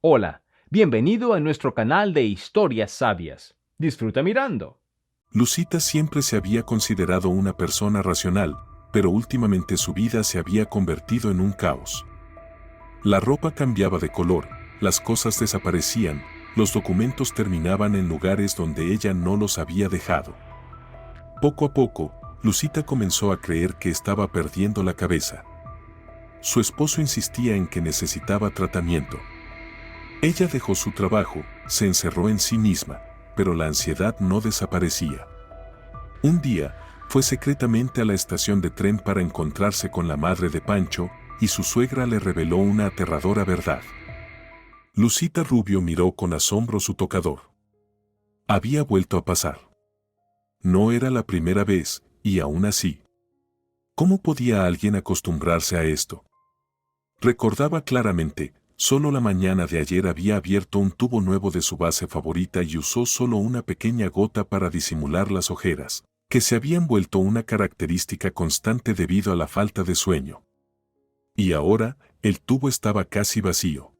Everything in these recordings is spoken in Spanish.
Hola, bienvenido a nuestro canal de historias sabias. Disfruta mirando. Lucita siempre se había considerado una persona racional, pero últimamente su vida se había convertido en un caos. La ropa cambiaba de color, las cosas desaparecían, los documentos terminaban en lugares donde ella no los había dejado. Poco a poco, Lucita comenzó a creer que estaba perdiendo la cabeza. Su esposo insistía en que necesitaba tratamiento. Ella dejó su trabajo, se encerró en sí misma, pero la ansiedad no desaparecía. Un día, fue secretamente a la estación de tren para encontrarse con la madre de Pancho, y su suegra le reveló una aterradora verdad. Lucita Rubio miró con asombro su tocador. Había vuelto a pasar. No era la primera vez, y aún así. ¿Cómo podía alguien acostumbrarse a esto? Recordaba claramente, solo la mañana de ayer había abierto un tubo nuevo de su base favorita y usó solo una pequeña gota para disimular las ojeras, que se habían vuelto una característica constante debido a la falta de sueño. Y ahora, el tubo estaba casi vacío.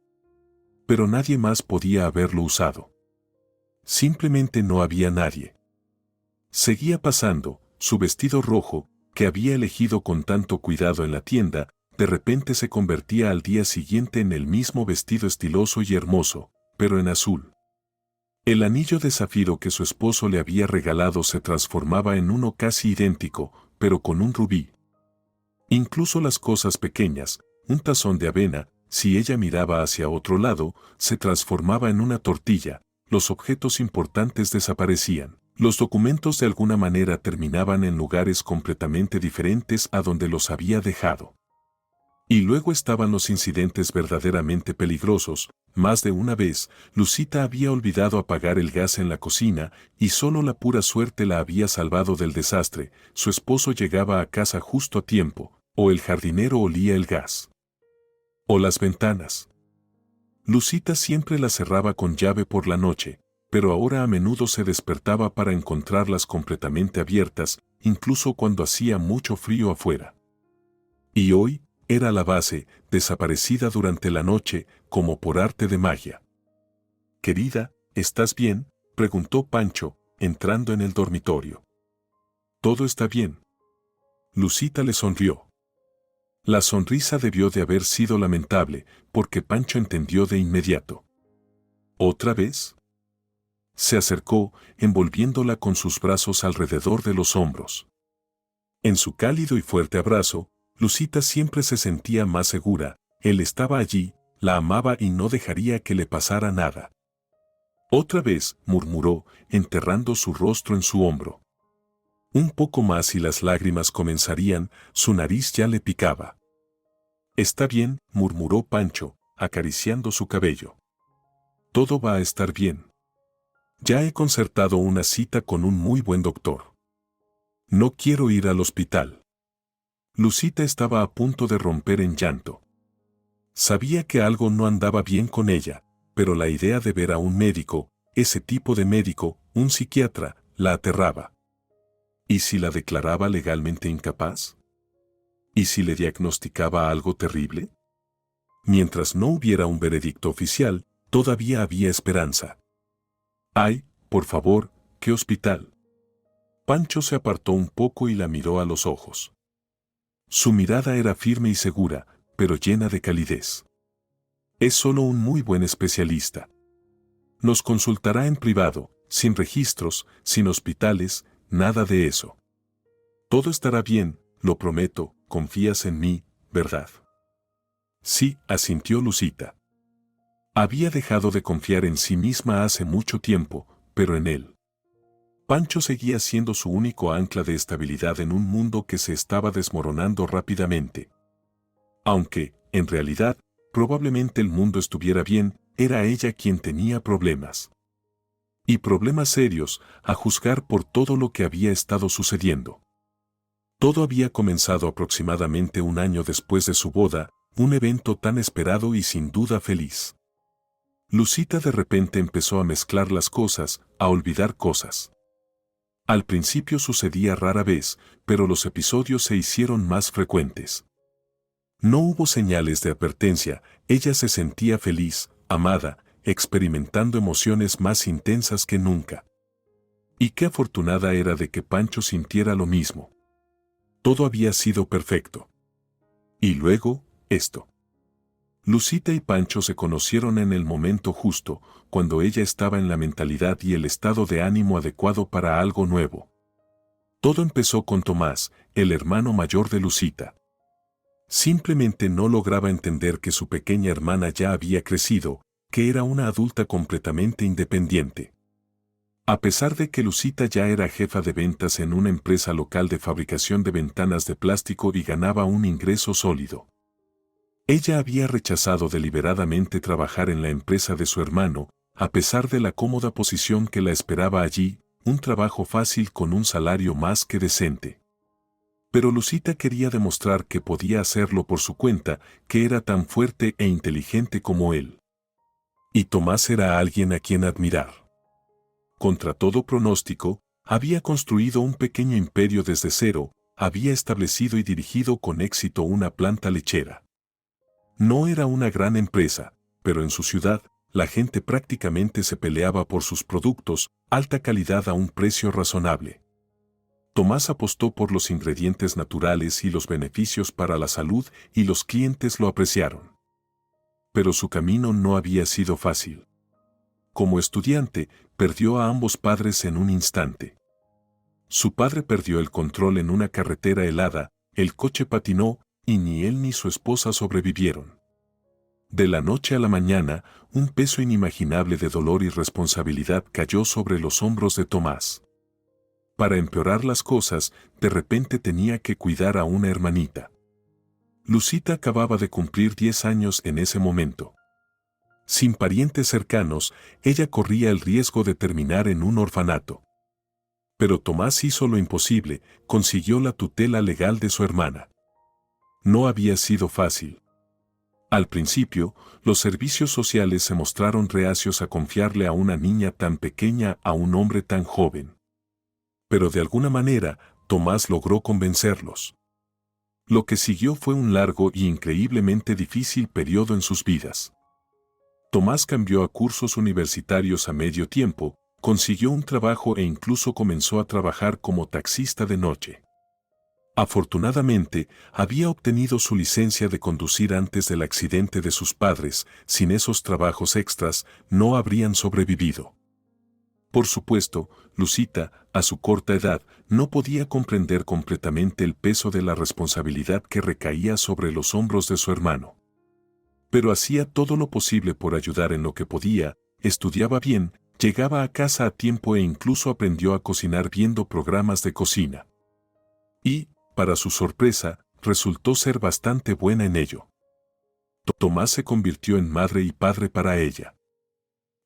Pero nadie más podía haberlo usado. Simplemente no había nadie. Seguía pasando, su vestido rojo, que había elegido con tanto cuidado en la tienda, de repente se convertía al día siguiente en el mismo vestido estiloso y hermoso, pero en azul. El anillo de zafiro que su esposo le había regalado se transformaba en uno casi idéntico, pero con un rubí. Incluso las cosas pequeñas, un tazón de avena, si ella miraba hacia otro lado, se transformaba en una tortilla, los objetos importantes desaparecían, los documentos de alguna manera terminaban en lugares completamente diferentes a donde los había dejado. Y luego estaban los incidentes verdaderamente peligrosos. Más de una vez, Lucita había olvidado apagar el gas en la cocina, y solo la pura suerte la había salvado del desastre. Su esposo llegaba a casa justo a tiempo, o el jardinero olía el gas. O las ventanas. Lucita siempre las cerraba con llave por la noche, pero ahora a menudo se despertaba para encontrarlas completamente abiertas, incluso cuando hacía mucho frío afuera. Y hoy, era la base, desaparecida durante la noche, como por arte de magia. «Querida, ¿estás bien?», preguntó Pancho, entrando en el dormitorio. «Todo está bien». Lucita le sonrió. La sonrisa debió de haber sido lamentable, porque Pancho entendió de inmediato. ¿Otra vez? Se acercó, envolviéndola con sus brazos alrededor de los hombros. En su cálido y fuerte abrazo, Lucita siempre se sentía más segura, él estaba allí, la amaba y no dejaría que le pasara nada. «Otra vez», murmuró, enterrando su rostro en su hombro. Un poco más y las lágrimas comenzarían, su nariz ya le picaba. «Está bien», murmuró Pancho, acariciando su cabello. «Todo va a estar bien. Ya he concertado una cita con un muy buen doctor. No quiero ir al hospital». Lucita estaba a punto de romper en llanto. Sabía que algo no andaba bien con ella, pero la idea de ver a un médico, ese tipo de médico, un psiquiatra, la aterraba. ¿Y si la declaraba legalmente incapaz? ¿Y si le diagnosticaba algo terrible? Mientras no hubiera un veredicto oficial, todavía había esperanza. «Ay, por favor, ¿qué hospital?». Pancho se apartó un poco y la miró a los ojos. Su mirada era firme y segura, pero llena de calidez. «Es solo un muy buen especialista. Nos consultará en privado, sin registros, sin hospitales, nada de eso. Todo estará bien, lo prometo, confías en mí, ¿verdad?». «Sí», asintió Lucita. Había dejado de confiar en sí misma hace mucho tiempo, pero en él. Pancho seguía siendo su único ancla de estabilidad en un mundo que se estaba desmoronando rápidamente. Aunque, en realidad, probablemente el mundo estuviera bien, era ella quien tenía problemas. Y problemas serios, a juzgar por todo lo que había estado sucediendo. Todo había comenzado aproximadamente un año después de su boda, un evento tan esperado y sin duda feliz. Lucita de repente empezó a mezclar las cosas, a olvidar cosas. Al principio sucedía rara vez, pero los episodios se hicieron más frecuentes. No hubo señales de advertencia, ella se sentía feliz, amada, experimentando emociones más intensas que nunca. Y qué afortunada era de que Pancho sintiera lo mismo. Todo había sido perfecto. Y luego, esto. Lucita y Pancho se conocieron en el momento justo, cuando ella estaba en la mentalidad y el estado de ánimo adecuado para algo nuevo. Todo empezó con Tomás, el hermano mayor de Lucita. Simplemente no lograba entender que su pequeña hermana ya había crecido, que era una adulta completamente independiente. A pesar de que Lucita ya era jefa de ventas en una empresa local de fabricación de ventanas de plástico y ganaba un ingreso sólido. Ella había rechazado deliberadamente trabajar en la empresa de su hermano, a pesar de la cómoda posición que la esperaba allí, un trabajo fácil con un salario más que decente. Pero Lucita quería demostrar que podía hacerlo por su cuenta, que era tan fuerte e inteligente como él. Y Tomás era alguien a quien admirar. Contra todo pronóstico, había construido un pequeño imperio desde cero, había establecido y dirigido con éxito una planta lechera. No era una gran empresa, pero en su ciudad, la gente prácticamente se peleaba por sus productos, alta calidad a un precio razonable. Tomás apostó por los ingredientes naturales y los beneficios para la salud y los clientes lo apreciaron. Pero su camino no había sido fácil. Como estudiante, perdió a ambos padres en un instante. Su padre perdió el control en una carretera helada, el coche patinó, y ni él ni su esposa sobrevivieron. De la noche a la mañana, un peso inimaginable de dolor y responsabilidad cayó sobre los hombros de Tomás. Para empeorar las cosas, de repente tenía que cuidar a una hermanita. Lucita acababa de cumplir 10 años en ese momento. Sin parientes cercanos, ella corría el riesgo de terminar en un orfanato. Pero Tomás hizo lo imposible, consiguió la tutela legal de su hermana. No había sido fácil. Al principio, los servicios sociales se mostraron reacios a confiarle a una niña tan pequeña a un hombre tan joven. Pero de alguna manera, Tomás logró convencerlos. Lo que siguió fue un largo y increíblemente difícil periodo en sus vidas. Tomás cambió a cursos universitarios a medio tiempo, consiguió un trabajo e incluso comenzó a trabajar como taxista de noche. Afortunadamente, había obtenido su licencia de conducir antes del accidente de sus padres, sin esos trabajos extras, no habrían sobrevivido. Por supuesto, Lucita, a su corta edad, no podía comprender completamente el peso de la responsabilidad que recaía sobre los hombros de su hermano. Pero hacía todo lo posible por ayudar en lo que podía, estudiaba bien, llegaba a casa a tiempo e incluso aprendió a cocinar viendo programas de cocina. Y, para su sorpresa, resultó ser bastante buena en ello. Tomás se convirtió en madre y padre para ella.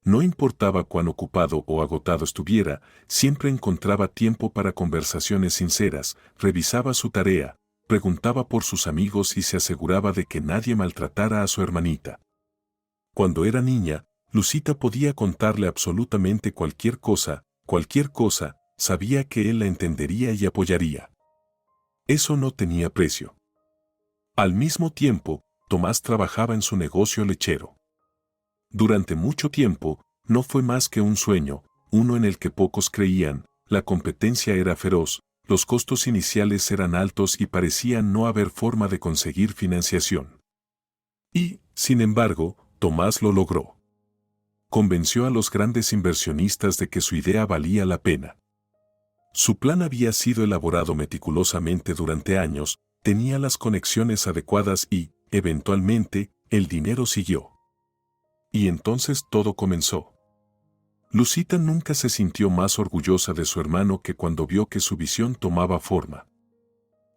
No importaba cuán ocupado o agotado estuviera, siempre encontraba tiempo para conversaciones sinceras, revisaba su tarea, preguntaba por sus amigos y se aseguraba de que nadie maltratara a su hermanita. Cuando era niña, Lucita podía contarle absolutamente cualquier cosa, sabía que él la entendería y apoyaría. Eso no tenía precio. Al mismo tiempo, Tomás trabajaba en su negocio lechero. Durante mucho tiempo, no fue más que un sueño, uno en el que pocos creían, la competencia era feroz, los costos iniciales eran altos y parecía no haber forma de conseguir financiación. Y, sin embargo, Tomás lo logró. Convenció a los grandes inversionistas de que su idea valía la pena. Su plan había sido elaborado meticulosamente durante años, tenía las conexiones adecuadas y, eventualmente, el dinero siguió. Y entonces todo comenzó. Lucita nunca se sintió más orgullosa de su hermano que cuando vio que su visión tomaba forma.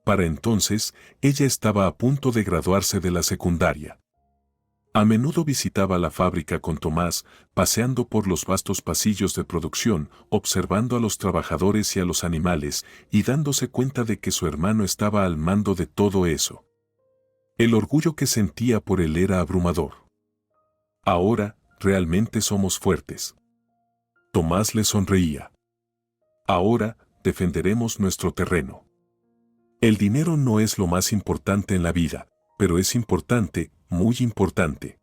Para entonces, ella estaba a punto de graduarse de la secundaria. A menudo visitaba la fábrica con Tomás, paseando por los vastos pasillos de producción, observando a los trabajadores y a los animales, y dándose cuenta de que su hermano estaba al mando de todo eso. El orgullo que sentía por él era abrumador. Ahora, realmente somos fuertes. Tomás le sonreía. Ahora, defenderemos nuestro terreno. El dinero no es lo más importante en la vida, pero es importante, muy importante.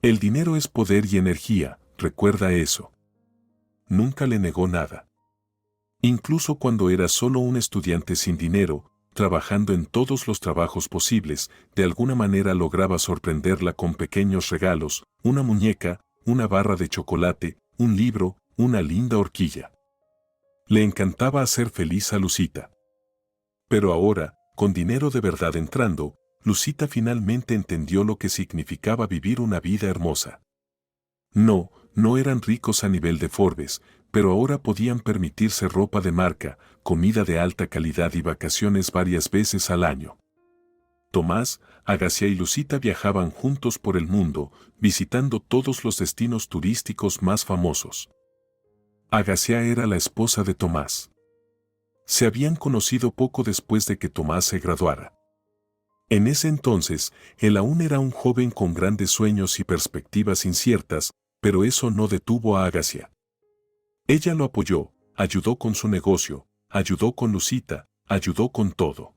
El dinero es poder y energía, recuerda eso. Nunca le negó nada. Incluso cuando era solo un estudiante sin dinero, trabajando en todos los trabajos posibles, de alguna manera lograba sorprenderla con pequeños regalos, una muñeca, una barra de chocolate, un libro, una linda horquilla. Le encantaba hacer feliz a Lucita. Pero ahora, con dinero de verdad entrando, Lucita finalmente entendió lo que significaba vivir una vida hermosa. No eran ricos a nivel de Forbes, pero ahora podían permitirse ropa de marca, comida de alta calidad y vacaciones varias veces al año. Tomás, Agacia y Lucita viajaban juntos por el mundo, visitando todos los destinos turísticos más famosos. Agacia era la esposa de Tomás. Se habían conocido poco después de que Tomás se graduara. En ese entonces, él aún era un joven con grandes sueños y perspectivas inciertas, pero eso no detuvo a Agacia. Ella lo apoyó, ayudó con su negocio, ayudó con Lucita, ayudó con todo.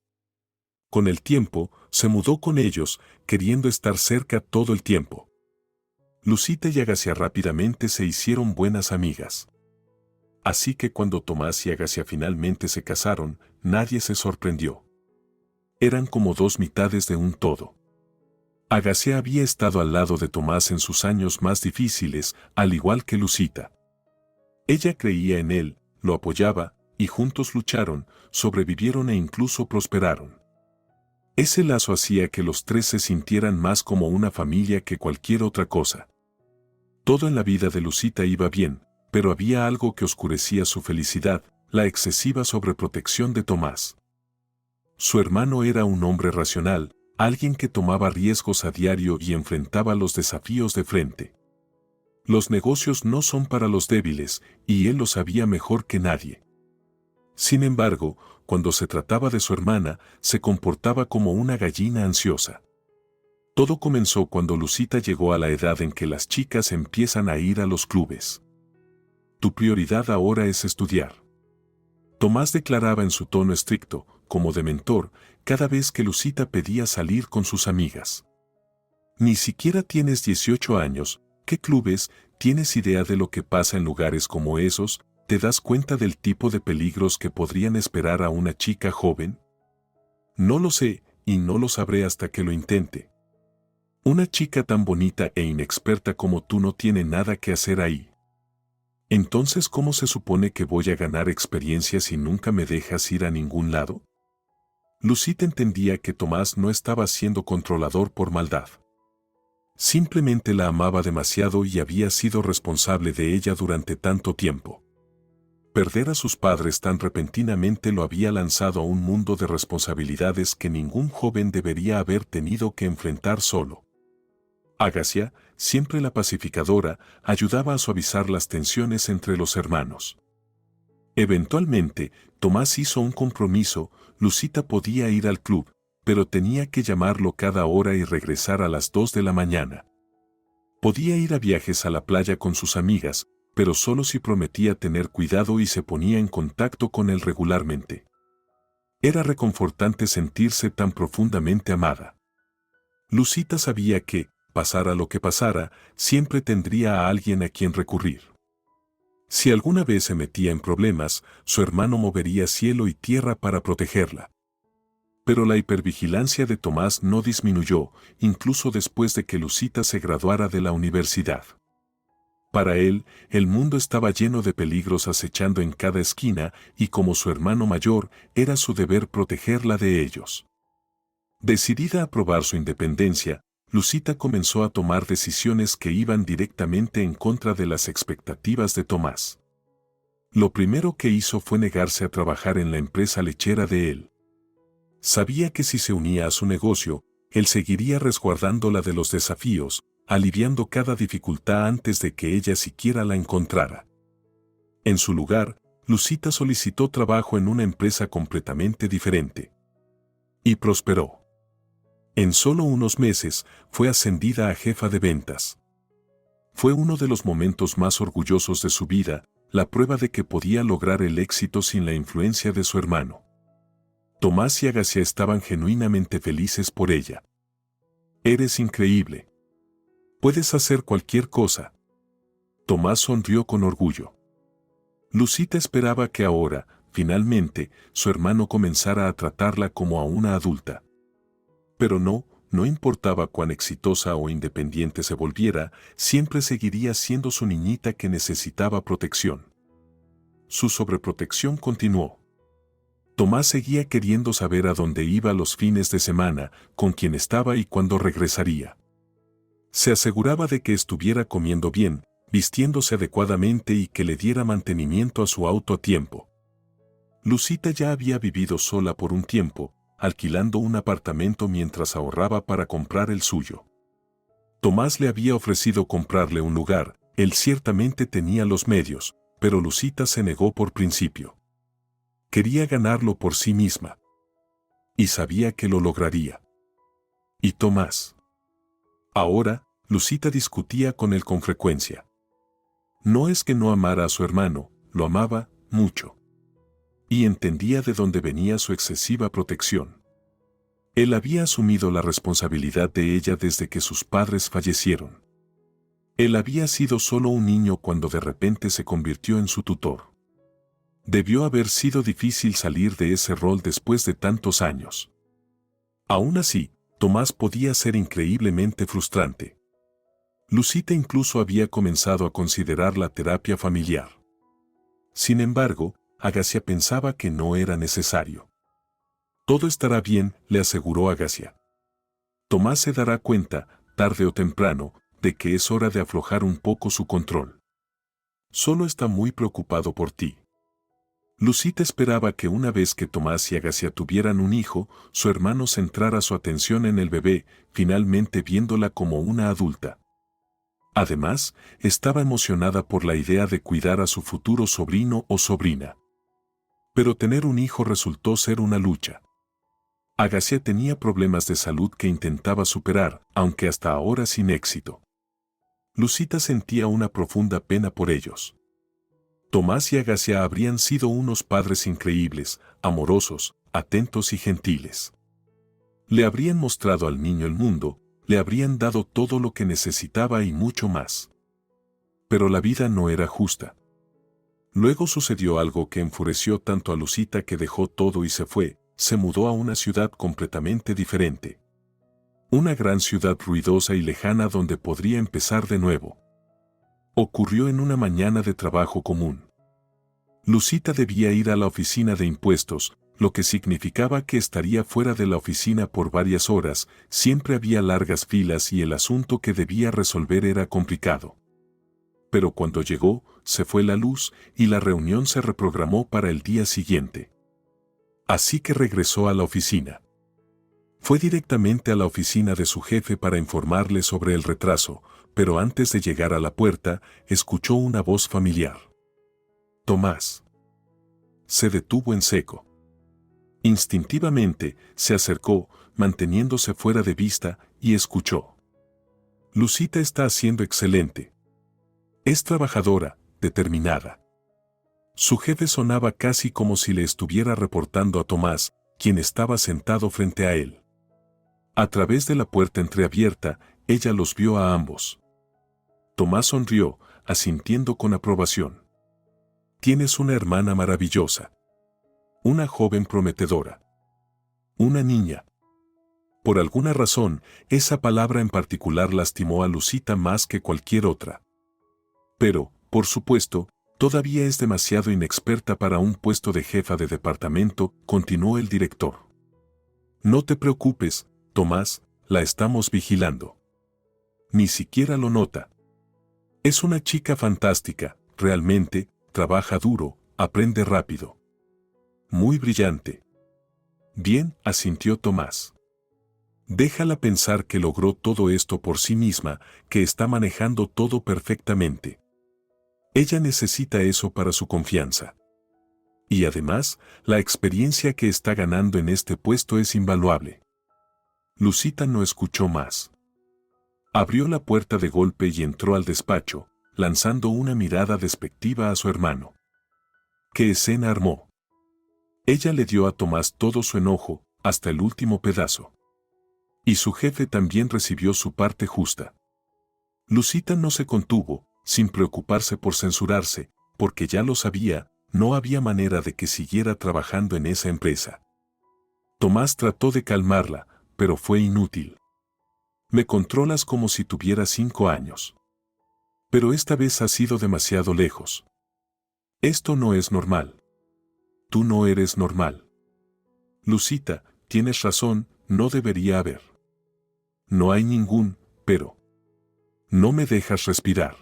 Con el tiempo, se mudó con ellos, queriendo estar cerca todo el tiempo. Lucita y Agacia rápidamente se hicieron buenas amigas. Así que cuando Tomás y Agacia finalmente se casaron, nadie se sorprendió. Eran como dos mitades de un todo. Agacia había estado al lado de Tomás en sus años más difíciles, al igual que Lucita. Ella creía en él, lo apoyaba, y juntos lucharon, sobrevivieron e incluso prosperaron. Ese lazo hacía que los tres se sintieran más como una familia que cualquier otra cosa. Todo en la vida de Lucita iba bien, pero había algo que oscurecía su felicidad, la excesiva sobreprotección de Tomás. Su hermano era un hombre racional, alguien que tomaba riesgos a diario y enfrentaba los desafíos de frente. Los negocios no son para los débiles, y él lo sabía mejor que nadie. Sin embargo, cuando se trataba de su hermana, se comportaba como una gallina ansiosa. Todo comenzó cuando Lucita llegó a la edad en que las chicas empiezan a ir a los clubes. Tu prioridad ahora es estudiar. Tomás declaraba en su tono estricto, como de mentor, cada vez que Lucita pedía salir con sus amigas. Ni siquiera tienes 18 años, ¿qué clubes? ¿Tienes idea de lo que pasa en lugares como esos? ¿Te das cuenta del tipo de peligros que podrían esperar a una chica joven? No lo sé, y no lo sabré hasta que lo intente. Una chica tan bonita e inexperta como tú no tiene nada que hacer ahí. Entonces, ¿cómo se supone que voy a ganar experiencia si nunca me dejas ir a ningún lado? Lucita entendía que Tomás no estaba siendo controlador por maldad. Simplemente la amaba demasiado y había sido responsable de ella durante tanto tiempo. Perder a sus padres tan repentinamente lo había lanzado a un mundo de responsabilidades que ningún joven debería haber tenido que enfrentar solo. Agacia, siempre la pacificadora, ayudaba a suavizar las tensiones entre los hermanos. Eventualmente, Tomás hizo un compromiso, Lucita podía ir al club, pero tenía que llamarlo cada hora y regresar a las 2 de la mañana. Podía ir a viajes a la playa con sus amigas, pero solo si prometía tener cuidado y se ponía en contacto con él regularmente. Era reconfortante sentirse tan profundamente amada. Lucita sabía que, pasara lo que pasara, siempre tendría a alguien a quien recurrir. Si alguna vez se metía en problemas, su hermano movería cielo y tierra para protegerla. Pero la hipervigilancia de Tomás no disminuyó, incluso después de que Lucita se graduara de la universidad. Para él, el mundo estaba lleno de peligros acechando en cada esquina y como su hermano mayor, era su deber protegerla de ellos. Decidida a probar su independencia, Lucita comenzó a tomar decisiones que iban directamente en contra de las expectativas de Tomás. Lo primero que hizo fue negarse a trabajar en la empresa lechera de él. Sabía que si se unía a su negocio, él seguiría resguardándola de los desafíos, aliviando cada dificultad antes de que ella siquiera la encontrara. En su lugar, Lucita solicitó trabajo en una empresa completamente diferente. Y prosperó. En solo unos meses, fue ascendida a jefa de ventas. Fue uno de los momentos más orgullosos de su vida, la prueba de que podía lograr el éxito sin la influencia de su hermano. Tomás y Agacia estaban genuinamente felices por ella. Eres increíble. Puedes hacer cualquier cosa. Tomás sonrió con orgullo. Lucita esperaba que ahora, finalmente, su hermano comenzara a tratarla como a una adulta. Pero no importaba cuán exitosa o independiente se volviera, siempre seguiría siendo su niñita que necesitaba protección. Su sobreprotección continuó. Tomás seguía queriendo saber a dónde iba los fines de semana, con quién estaba y cuándo regresaría. Se aseguraba de que estuviera comiendo bien, vistiéndose adecuadamente y que le diera mantenimiento a su auto a tiempo. Lucita ya había vivido sola por un tiempo, alquilando un apartamento mientras ahorraba para comprar el suyo. Tomás le había ofrecido comprarle un lugar, él ciertamente tenía los medios, pero Lucita se negó por principio. Quería ganarlo por sí misma. Y sabía que lo lograría. ¿Y Tomás? Ahora, Lucita discutía con él con frecuencia. No es que no amara a su hermano, lo amaba mucho. Y entendía de dónde venía su excesiva protección. Él había asumido la responsabilidad de ella desde que sus padres fallecieron. Él había sido solo un niño cuando de repente se convirtió en su tutor. Debió haber sido difícil salir de ese rol después de tantos años. Aún así, Tomás podía ser increíblemente frustrante. Lucita incluso había comenzado a considerar la terapia familiar. Sin embargo, Agacia pensaba que no era necesario. Todo estará bien, le aseguró Agacia. Tomás se dará cuenta, tarde o temprano, de que es hora de aflojar un poco su control. Solo está muy preocupado por ti. Lucita esperaba que una vez que Tomás y Agacia tuvieran un hijo, su hermano centrara su atención en el bebé, finalmente viéndola como una adulta. Además, estaba emocionada por la idea de cuidar a su futuro sobrino o sobrina. Pero tener un hijo resultó ser una lucha. Agacia tenía problemas de salud que intentaba superar, aunque hasta ahora sin éxito. Lucita sentía una profunda pena por ellos. Tomás y Agacia habrían sido unos padres increíbles, amorosos, atentos y gentiles. Le habrían mostrado al niño el mundo, le habrían dado todo lo que necesitaba y mucho más. Pero la vida no era justa. Luego sucedió algo que enfureció tanto a Lucita que dejó todo y se mudó a una ciudad completamente diferente. Una gran ciudad ruidosa y lejana donde podría empezar de nuevo. Ocurrió en una mañana de trabajo común. Lucita debía ir a la oficina de impuestos, lo que significaba que estaría fuera de la oficina por varias horas, siempre había largas filas y el asunto que debía resolver era complicado. Pero cuando llegó, se fue la luz y la reunión se reprogramó para el día siguiente. Así que regresó a la oficina. Fue directamente a la oficina de su jefe para informarle sobre el retraso, pero antes de llegar a la puerta, escuchó una voz familiar. Tomás. Se detuvo en seco. Instintivamente, se acercó, manteniéndose fuera de vista, y escuchó. Lucita está haciendo excelente. Es trabajadora, determinada. Su jefe sonaba casi como si le estuviera reportando a Tomás, quien estaba sentado frente a él. A través de la puerta entreabierta, ella los vio a ambos. Tomás sonrió, asintiendo con aprobación. Tienes una hermana maravillosa. Una joven prometedora. Una niña. Por alguna razón, esa palabra en particular lastimó a Lucita más que cualquier otra. Pero, por supuesto, todavía es demasiado inexperta para un puesto de jefa de departamento, continuó el director. No te preocupes, Tomás, la estamos vigilando. Ni siquiera lo nota. Es una chica fantástica, realmente, trabaja duro, aprende rápido. Muy brillante. Bien, asintió Tomás. Déjala pensar que logró todo esto por sí misma, que está manejando todo perfectamente. Ella necesita eso para su confianza. Y además, la experiencia que está ganando en este puesto es invaluable. Lucita no escuchó más. Abrió la puerta de golpe y entró al despacho, lanzando una mirada despectiva a su hermano. ¿Qué escena armó? Ella le dio a Tomás todo su enojo, hasta el último pedazo. Y su jefe también recibió su parte justa. Lucita no se contuvo, sin preocuparse por censurarse, porque ya lo sabía, no había manera de que siguiera trabajando en esa empresa. Tomás trató de calmarla, pero fue inútil. Me controlas como si tuviera 5 años. Pero esta vez has ido demasiado lejos. Esto no es normal. Tú no eres normal. Lucita, tienes razón, no debería haber. No hay ningún, pero. No me dejas respirar.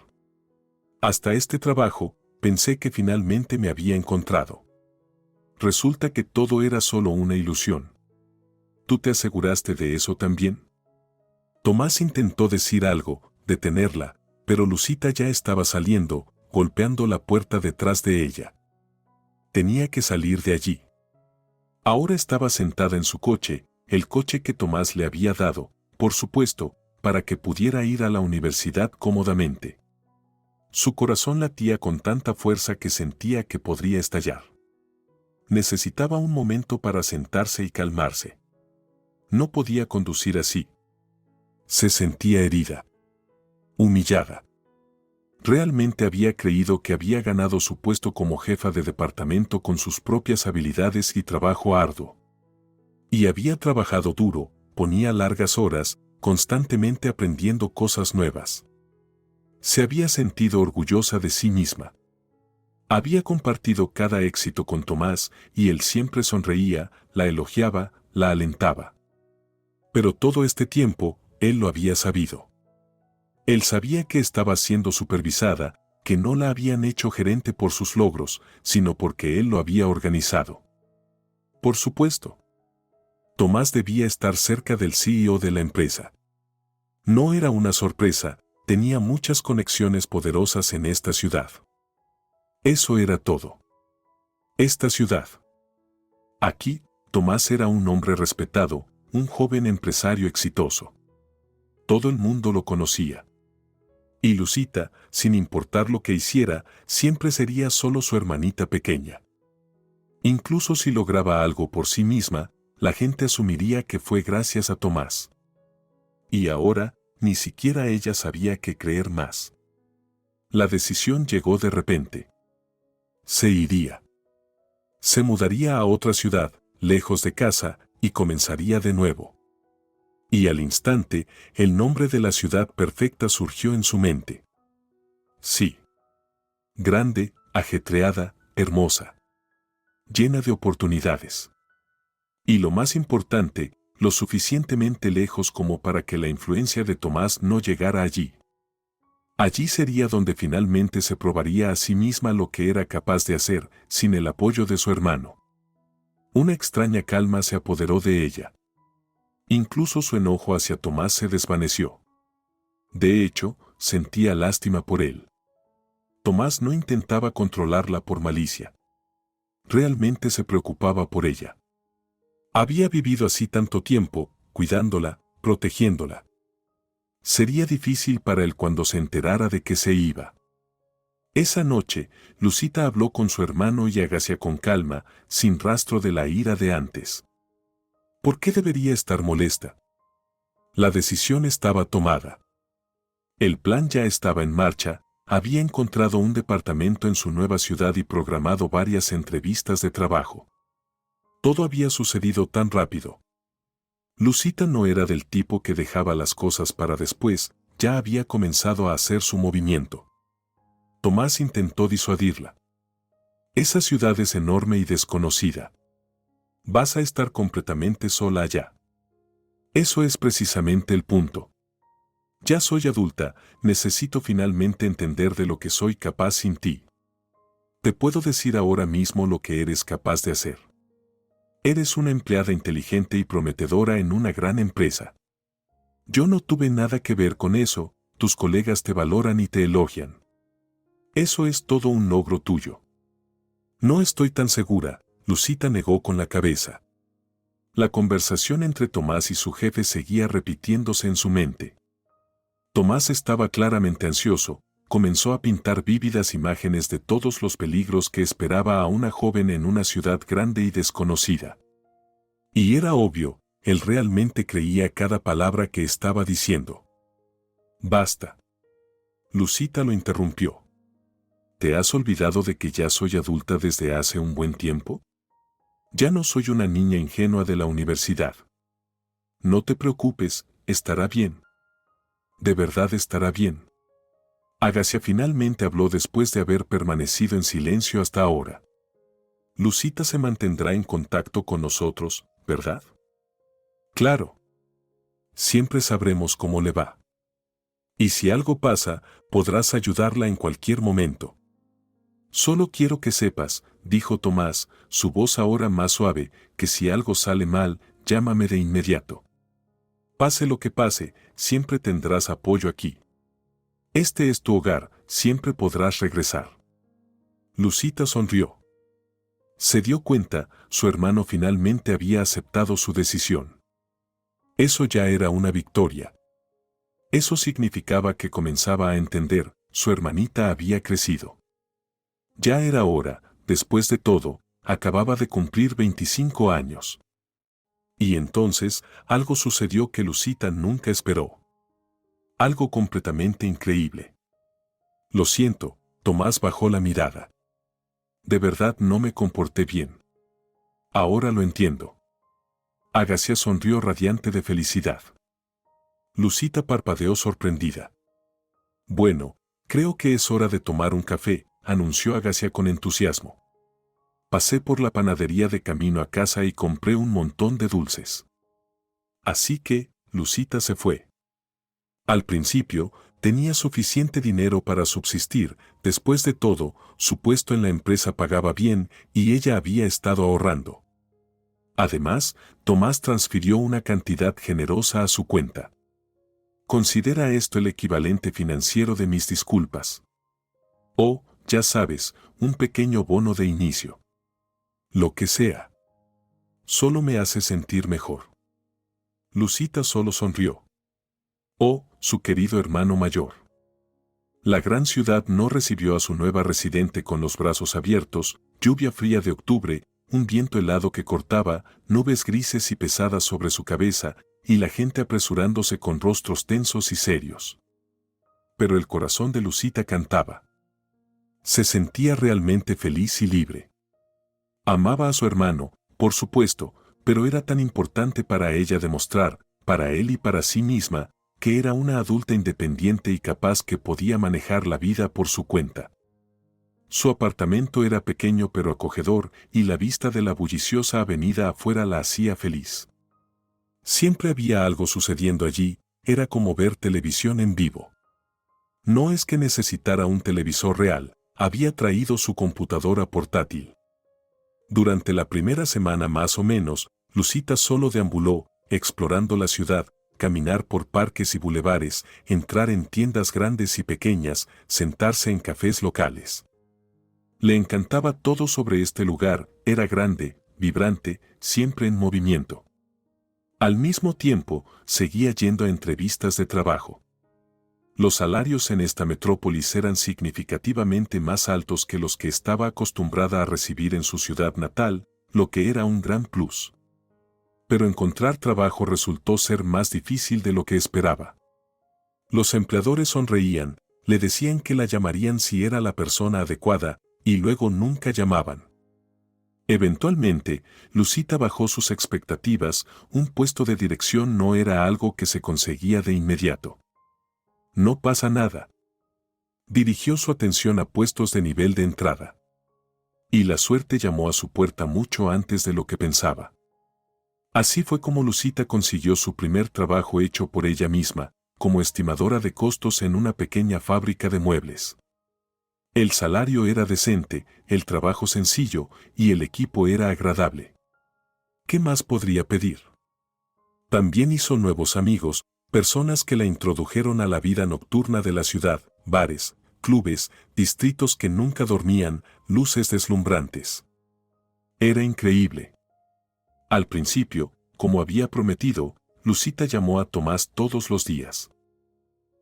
Hasta este trabajo, pensé que finalmente me había encontrado. Resulta que todo era solo una ilusión. ¿Tú te aseguraste de eso también? Tomás intentó decir algo, detenerla, pero Lucita ya estaba saliendo, golpeando la puerta detrás de ella. Tenía que salir de allí. Ahora estaba sentada en su coche, el coche que Tomás le había dado, por supuesto, para que pudiera ir a la universidad cómodamente. Su corazón latía con tanta fuerza que sentía que podría estallar. Necesitaba un momento para sentarse y calmarse. No podía conducir así. Se sentía herida. Humillada. Realmente había creído que había ganado su puesto como jefa de departamento con sus propias habilidades y trabajo arduo. Y había trabajado duro, ponía largas horas, constantemente aprendiendo cosas nuevas. Se había sentido orgullosa de sí misma. Había compartido cada éxito con Tomás y él siempre sonreía, la elogiaba, la alentaba. Pero todo este tiempo, él lo había sabido. Él sabía que estaba siendo supervisada, que no la habían hecho gerente por sus logros, sino porque él lo había organizado. Por supuesto. Tomás debía estar cerca del CEO de la empresa. No era una sorpresa, tenía muchas conexiones poderosas en esta ciudad. Eso era todo. Esta ciudad. Aquí, Tomás era un hombre respetado, un joven empresario exitoso. Todo el mundo lo conocía. Y Lucita, sin importar lo que hiciera, siempre sería solo su hermanita pequeña. Incluso si lograba algo por sí misma, la gente asumiría que fue gracias a Tomás. Y ahora, ni siquiera ella sabía qué creer más. La decisión llegó de repente. Se iría. Se mudaría a otra ciudad, lejos de casa, y comenzaría de nuevo. Y al instante, el nombre de la ciudad perfecta surgió en su mente. Sí. Grande, ajetreada, hermosa. Llena de oportunidades. Y lo más importante, lo suficientemente lejos como para que la influencia de Tomás no llegara allí. Allí sería donde finalmente se probaría a sí misma lo que era capaz de hacer, sin el apoyo de su hermano. Una extraña calma se apoderó de ella. Incluso su enojo hacia Tomás se desvaneció. De hecho, sentía lástima por él. Tomás no intentaba controlarla por malicia. Realmente se preocupaba por ella. Había vivido así tanto tiempo, cuidándola, protegiéndola. Sería difícil para él cuando se enterara de que se iba. Esa noche, Lucita habló con su hermano y Agacia con calma, sin rastro de la ira de antes. ¿Por qué debería estar molesta? La decisión estaba tomada. El plan ya estaba en marcha, había encontrado un departamento en su nueva ciudad y programado varias entrevistas de trabajo. Todo había sucedido tan rápido. Lucita no era del tipo que dejaba las cosas para después, ya había comenzado a hacer su movimiento. Tomás intentó disuadirla. Esa ciudad es enorme y desconocida. Vas a estar completamente sola allá. Eso es precisamente el punto. Ya soy adulta, necesito finalmente entender de lo que soy capaz sin ti. Te puedo decir ahora mismo lo que eres capaz de hacer. Eres una empleada inteligente y prometedora en una gran empresa. Yo no tuve nada que ver con eso, tus colegas te valoran y te elogian. Eso es todo un logro tuyo. No estoy tan segura, Lucita negó con la cabeza. La conversación entre Tomás y su jefe seguía repitiéndose en su mente. Tomás estaba claramente ansioso, comenzó a pintar vívidas imágenes de todos los peligros que esperaba a una joven en una ciudad grande y desconocida. Y era obvio, él realmente creía cada palabra que estaba diciendo. Basta. Lucita lo interrumpió. ¿Te has olvidado de que ya soy adulta desde hace un buen tiempo? Ya no soy una niña ingenua de la universidad. No te preocupes, estará bien. De verdad estará bien. Agacia finalmente habló después de haber permanecido en silencio hasta ahora. Lucita se mantendrá en contacto con nosotros, ¿verdad? Claro. Siempre sabremos cómo le va. Y si algo pasa, podrás ayudarla en cualquier momento. Solo quiero que sepas, dijo Tomás, su voz ahora más suave, que si algo sale mal, llámame de inmediato. Pase lo que pase, siempre tendrás apoyo aquí. Este es tu hogar, siempre podrás regresar. Lucita sonrió. Se dio cuenta, su hermano finalmente había aceptado su decisión. Eso ya era una victoria. Eso significaba que comenzaba a entender, su hermanita había crecido. Ya era hora, después de todo, acababa de cumplir 25 años. Y entonces, algo sucedió que Lucita nunca esperó. Algo completamente increíble. Lo siento, Tomás bajó la mirada. De verdad no me comporté bien. Ahora lo entiendo. Agacia sonrió radiante de felicidad. Lucita parpadeó sorprendida. Bueno, creo que es hora de tomar un café, anunció Agacia con entusiasmo. Pasé por la panadería de camino a casa y compré un montón de dulces. Así que, Lucita se fue. Al principio, tenía suficiente dinero para subsistir, después de todo, su puesto en la empresa pagaba bien y ella había estado ahorrando. Además, Tomás transfirió una cantidad generosa a su cuenta. Considera esto el equivalente financiero de mis disculpas. O, ya sabes, un pequeño bono de inicio. Lo que sea. Solo me hace sentir mejor. Lucita solo sonrió. Oh, su querido hermano mayor. La gran ciudad no recibió a su nueva residente con los brazos abiertos, lluvia fría de octubre, un viento helado que cortaba, nubes grises y pesadas sobre su cabeza, y la gente apresurándose con rostros tensos y serios. Pero el corazón de Lucita cantaba. Se sentía realmente feliz y libre. Amaba a su hermano, por supuesto, pero era tan importante para ella demostrar, para él y para sí misma, que era una adulta independiente y capaz que podía manejar la vida por su cuenta. Su apartamento era pequeño pero acogedor y la vista de la bulliciosa avenida afuera la hacía feliz. Siempre había algo sucediendo allí, era como ver televisión en vivo. No es que necesitara un televisor real, había traído su computadora portátil. Durante la primera semana más o menos, Lucita solo deambuló, explorando la ciudad, caminar por parques y bulevares, entrar en tiendas grandes y pequeñas, sentarse en cafés locales. Le encantaba todo sobre este lugar, era grande, vibrante, siempre en movimiento. Al mismo tiempo, seguía yendo a entrevistas de trabajo. Los salarios en esta metrópolis eran significativamente más altos que los que estaba acostumbrada a recibir en su ciudad natal, lo que era un gran plus. Pero encontrar trabajo resultó ser más difícil de lo que esperaba. Los empleadores sonreían, le decían que la llamarían si era la persona adecuada, y luego nunca llamaban. Eventualmente, Lucita bajó sus expectativas, un puesto de dirección no era algo que se conseguía de inmediato. No pasa nada. Dirigió su atención a puestos de nivel de entrada. Y la suerte llamó a su puerta mucho antes de lo que pensaba. Así fue como Lucita consiguió su primer trabajo hecho por ella misma, como estimadora de costos en una pequeña fábrica de muebles. El salario era decente, el trabajo sencillo y el equipo era agradable. ¿Qué más podría pedir? También hizo nuevos amigos, personas que la introdujeron a la vida nocturna de la ciudad, bares, clubes, distritos que nunca dormían, luces deslumbrantes. Era increíble. Al principio, como había prometido, Lucita llamó a Tomás todos los días.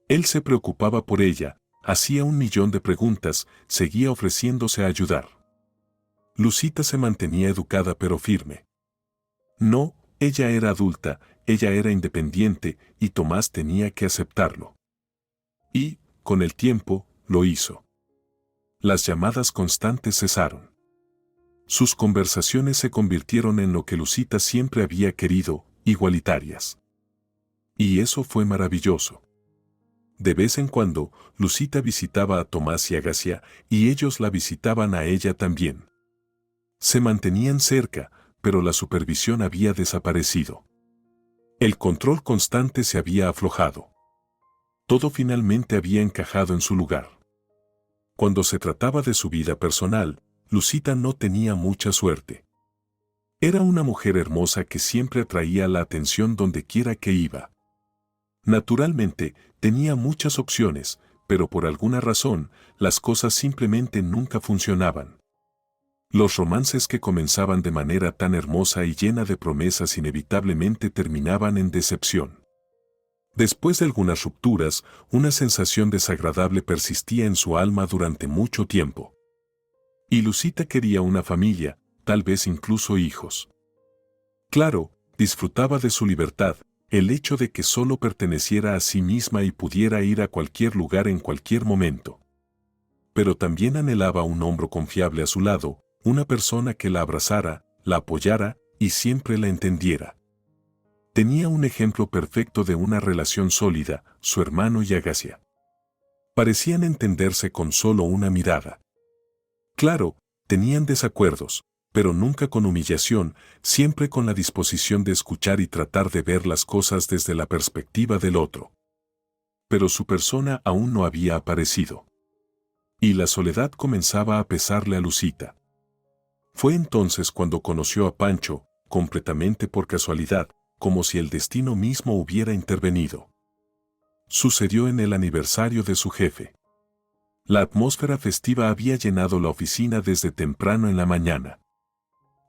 Él se preocupaba por ella, hacía 1.000.000 de preguntas, seguía ofreciéndose a ayudar. Lucita se mantenía educada pero firme. No, ella era adulta, ella era independiente, y Tomás tenía que aceptarlo. Y, con el tiempo, lo hizo. Las llamadas constantes cesaron. Sus conversaciones se convirtieron en lo que Lucita siempre había querido, igualitarias. Y eso fue maravilloso. De vez en cuando, Lucita visitaba a Tomás y Agacia, y ellos la visitaban a ella también. Se mantenían cerca, pero la supervisión había desaparecido. El control constante se había aflojado. Todo finalmente había encajado en su lugar. Cuando se trataba de su vida personal, Lucita no tenía mucha suerte. Era una mujer hermosa que siempre atraía la atención donde quiera que iba. Naturalmente, tenía muchas opciones, pero por alguna razón, las cosas simplemente nunca funcionaban. Los romances que comenzaban de manera tan hermosa y llena de promesas inevitablemente terminaban en decepción. Después de algunas rupturas, una sensación desagradable persistía en su alma durante mucho tiempo. Y Lucita quería una familia, tal vez incluso hijos. Claro, disfrutaba de su libertad, el hecho de que solo perteneciera a sí misma y pudiera ir a cualquier lugar en cualquier momento. Pero también anhelaba un hombro confiable a su lado, una persona que la abrazara, la apoyara y siempre la entendiera. Tenía un ejemplo perfecto de una relación sólida, su hermano y Agacia. Parecían entenderse con solo una mirada. Claro, tenían desacuerdos, pero nunca con humillación, siempre con la disposición de escuchar y tratar de ver las cosas desde la perspectiva del otro. Pero su persona aún no había aparecido. Y la soledad comenzaba a pesarle a Lucita. Fue entonces cuando conoció a Pancho, completamente por casualidad, como si el destino mismo hubiera intervenido. Sucedió en el aniversario de su jefe. La atmósfera festiva había llenado la oficina desde temprano en la mañana.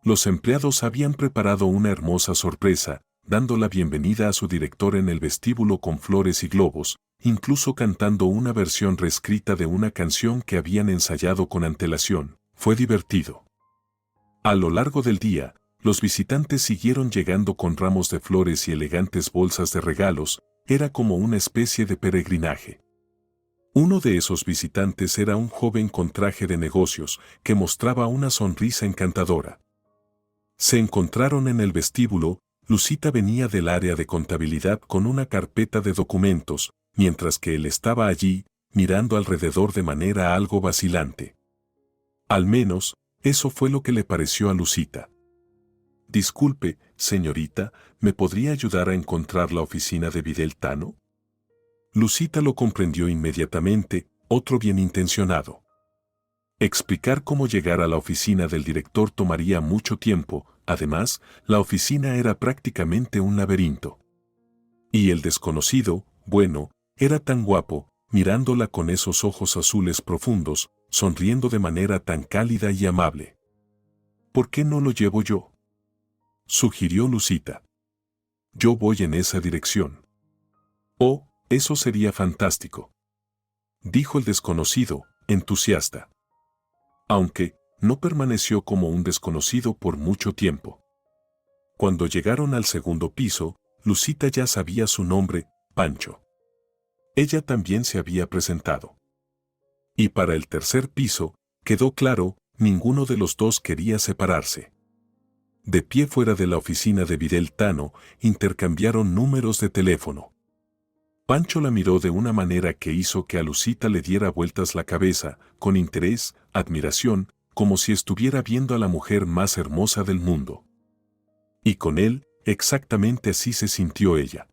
Los empleados habían preparado una hermosa sorpresa, dando la bienvenida a su director en el vestíbulo con flores y globos, incluso cantando una versión reescrita de una canción que habían ensayado con antelación. Fue divertido. A lo largo del día, los visitantes siguieron llegando con ramos de flores y elegantes bolsas de regalos, era como una especie de peregrinaje. Uno de esos visitantes era un joven con traje de negocios, que mostraba una sonrisa encantadora. Se encontraron en el vestíbulo. Lucita venía del área de contabilidad con una carpeta de documentos, mientras que él estaba allí, mirando alrededor de manera algo vacilante. Al menos, eso fue lo que le pareció a Lucita. Disculpe, señorita, ¿me podría ayudar a encontrar la oficina de Vidal Tano? Lucita lo comprendió inmediatamente, otro bien intencionado. Explicar cómo llegar a la oficina del director tomaría mucho tiempo, además, la oficina era prácticamente un laberinto. Y el desconocido, bueno, era tan guapo, mirándola con esos ojos azules profundos, sonriendo de manera tan cálida y amable. ¿Por qué no lo llevo yo?, sugirió Lucita. Yo voy en esa dirección. Oh, eso sería fantástico, dijo el desconocido, entusiasta. Aunque, no permaneció como un desconocido por mucho tiempo. Cuando llegaron al segundo piso, Lucita ya sabía su nombre, Pancho. Ella también se había presentado. Y para el tercer piso, quedó claro, ninguno de los dos quería separarse. De pie fuera de la oficina de Vidal Tano, intercambiaron números de teléfono. Pancho la miró de una manera que hizo que a Lucita le diera vueltas la cabeza, con interés, admiración, como si estuviera viendo a la mujer más hermosa del mundo. Y con él, exactamente así se sintió ella.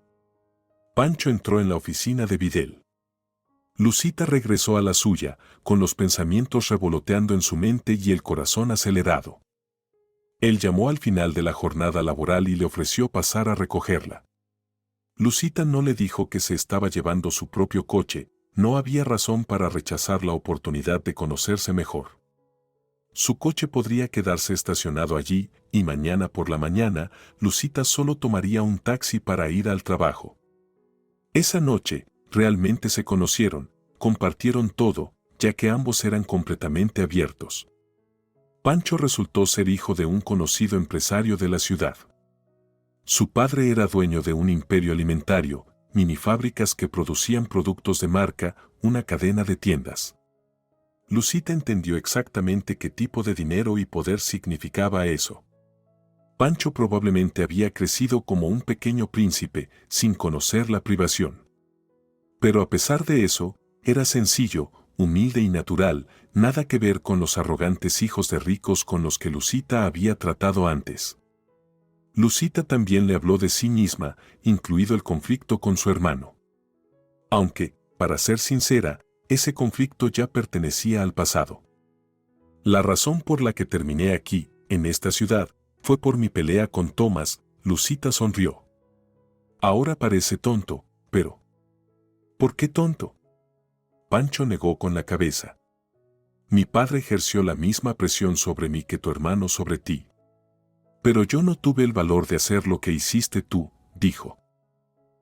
Pancho entró en la oficina de Vidal. Lucita regresó a la suya, con los pensamientos revoloteando en su mente y el corazón acelerado. Él llamó al final de la jornada laboral y le ofreció pasar a recogerla. Lucita no le dijo que se estaba llevando su propio coche, no había razón para rechazar la oportunidad de conocerse mejor. Su coche podría quedarse estacionado allí, y mañana por la mañana, Lucita solo tomaría un taxi para ir al trabajo. Esa noche, realmente se conocieron, compartieron todo, ya que ambos eran completamente abiertos. Pancho resultó ser hijo de un conocido empresario de la ciudad. Su padre era dueño de un imperio alimentario, minifábricas que producían productos de marca, una cadena de tiendas. Lucita entendió exactamente qué tipo de dinero y poder significaba eso. Pancho probablemente había crecido como un pequeño príncipe, sin conocer la privación. Pero a pesar de eso, era sencillo, humilde y natural, nada que ver con los arrogantes hijos de ricos con los que Lucita había tratado antes. Lucita también le habló de sí misma, incluido el conflicto con su hermano. Aunque, para ser sincera, ese conflicto ya pertenecía al pasado. La razón por la que terminé aquí, en esta ciudad, fue por mi pelea con Thomas. Lucita sonrió. Ahora parece tonto, pero... ¿Por qué tonto? Pancho negó con la cabeza. Mi padre ejerció la misma presión sobre mí que tu hermano sobre ti. Pero yo no tuve el valor de hacer lo que hiciste tú, dijo.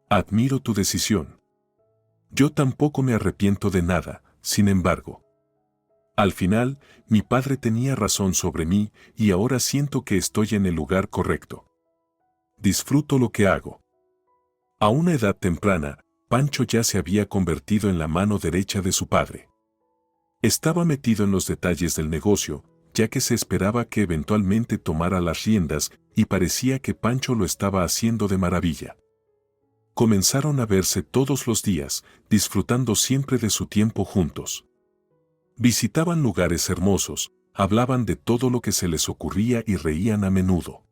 Admiro tu decisión. Yo tampoco me arrepiento de nada, sin embargo. Al final, mi padre tenía razón sobre mí y ahora siento que estoy en el lugar correcto. Disfruto lo que hago. A una edad temprana, Pancho ya se había convertido en la mano derecha de su padre. Estaba metido en los detalles del negocio, ya que se esperaba que eventualmente tomara las riendas y parecía que Pancho lo estaba haciendo de maravilla. Comenzaron a verse todos los días, disfrutando siempre de su tiempo juntos. Visitaban lugares hermosos, hablaban de todo lo que se les ocurría y reían a menudo.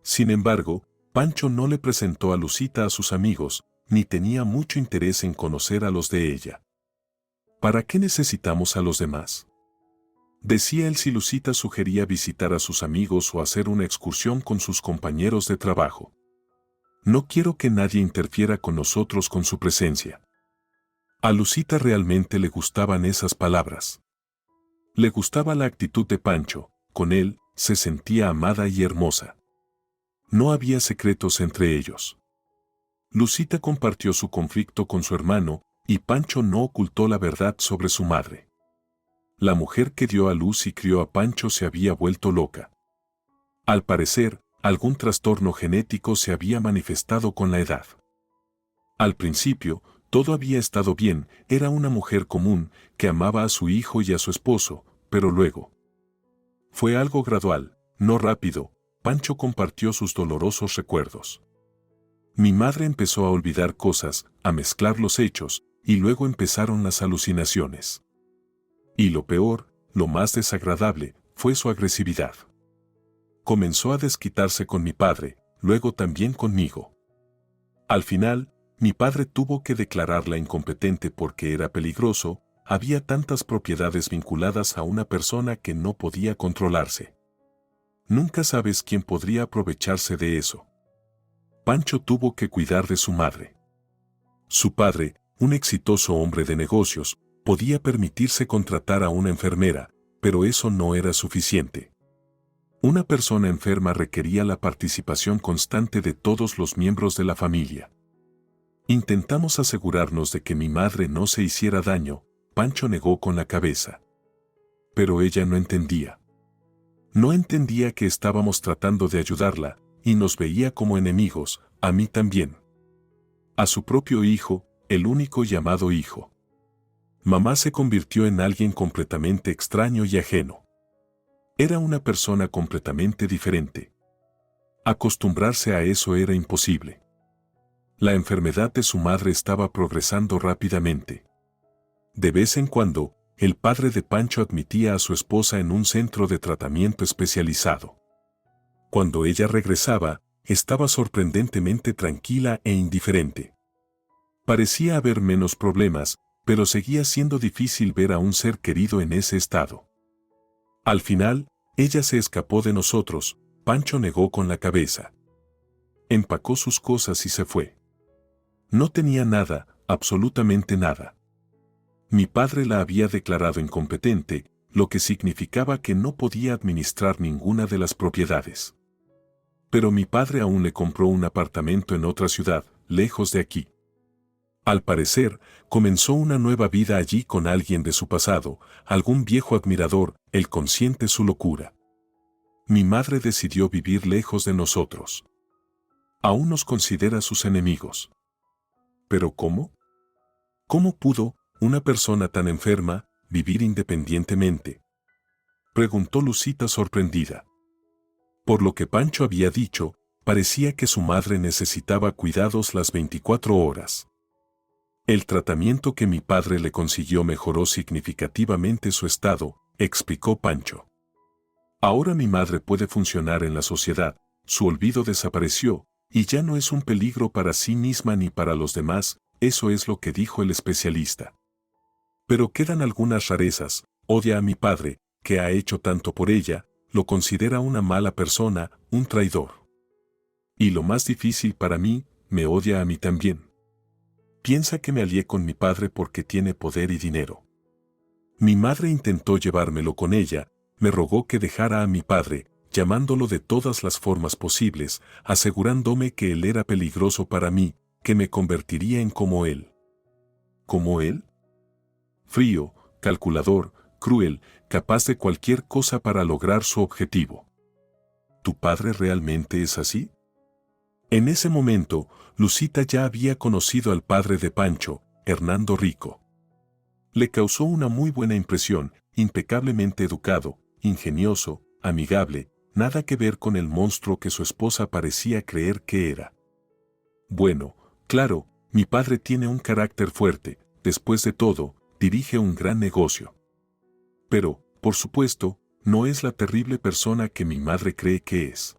Sin embargo, Pancho no le presentó a Lucita a sus amigos, ni tenía mucho interés en conocer a los de ella. ¿Para qué necesitamos a los demás?, decía él si Lucita sugería visitar a sus amigos o hacer una excursión con sus compañeros de trabajo. No quiero que nadie interfiera con nosotros con su presencia. A Lucita realmente le gustaban esas palabras. Le gustaba la actitud de Pancho, con él se sentía amada y hermosa. No había secretos entre ellos. Lucita compartió su conflicto con su hermano, y Pancho no ocultó la verdad sobre su madre. La mujer que dio a luz y crió a Pancho se había vuelto loca. Al parecer, algún trastorno genético se había manifestado con la edad. Al principio, todo había estado bien, era una mujer común, que amaba a su hijo y a su esposo, pero luego... Fue algo gradual, no rápido. Pancho compartió sus dolorosos recuerdos. Mi madre empezó a olvidar cosas, a mezclar los hechos, y luego empezaron las alucinaciones. Y lo peor, lo más desagradable, fue su agresividad. Comenzó a desquitarse con mi padre, luego también conmigo. Al final, mi padre tuvo que declararla incompetente porque era peligroso, había tantas propiedades vinculadas a una persona que no podía controlarse. Nunca sabes quién podría aprovecharse de eso. Pancho tuvo que cuidar de su madre. Su padre, un exitoso hombre de negocios, podía permitirse contratar a una enfermera, pero eso no era suficiente. Una persona enferma requería la participación constante de todos los miembros de la familia. Intentamos asegurarnos de que mi madre no se hiciera daño. Pancho negó con la cabeza. Pero ella no entendía. No entendía que estábamos tratando de ayudarla, y nos veía como enemigos, a mí también. A su propio hijo, el único llamado hijo. Mamá se convirtió en alguien completamente extraño y ajeno. Era una persona completamente diferente. Acostumbrarse a eso era imposible. La enfermedad de su madre estaba progresando rápidamente. De vez en cuando, el padre de Pancho admitía a su esposa en un centro de tratamiento especializado. Cuando ella regresaba, estaba sorprendentemente tranquila e indiferente. Parecía haber menos problemas, pero seguía siendo difícil ver a un ser querido en ese estado. Al final, ella se escapó de nosotros. Pancho negó con la cabeza. Empacó sus cosas y se fue. No tenía nada, absolutamente nada. Mi padre la había declarado incompetente, lo que significaba que no podía administrar ninguna de las propiedades. Pero mi padre aún le compró un apartamento en otra ciudad, lejos de aquí. Al parecer, comenzó una nueva vida allí con alguien de su pasado, algún viejo admirador, él consciente su locura. Mi madre decidió vivir lejos de nosotros. Aún nos considera sus enemigos. ¿Pero cómo? ¿Cómo pudo? una persona tan enferma, vivir independientemente? Preguntó Lucita sorprendida. Por lo que Pancho había dicho, parecía que su madre necesitaba cuidados las 24 horas. El tratamiento que mi padre le consiguió mejoró significativamente su estado, explicó Pancho. Ahora mi madre puede funcionar en la sociedad, su olvido desapareció, y ya no es un peligro para sí misma ni para los demás, eso es lo que dijo el especialista. Pero quedan algunas rarezas, odia a mi padre, que ha hecho tanto por ella, lo considera una mala persona, un traidor. Y lo más difícil para mí, me odia a mí también. Piensa que me alié con mi padre porque tiene poder y dinero. Mi madre intentó llevármelo con ella, me rogó que dejara a mi padre, llamándolo de todas las formas posibles, asegurándome que él era peligroso para mí, que me convertiría en como él. ¿Como él? Frío, calculador, cruel, capaz de cualquier cosa para lograr su objetivo. ¿Tu padre realmente es así? En ese momento, Lucita ya había conocido al padre de Pancho, Hernando Rico. Le causó una muy buena impresión, impecablemente educado, ingenioso, amigable, nada que ver con el monstruo que su esposa parecía creer que era. Bueno, claro, mi padre tiene un carácter fuerte, después de todo, dirige un gran negocio. Pero, por supuesto, no es la terrible persona que mi madre cree que es.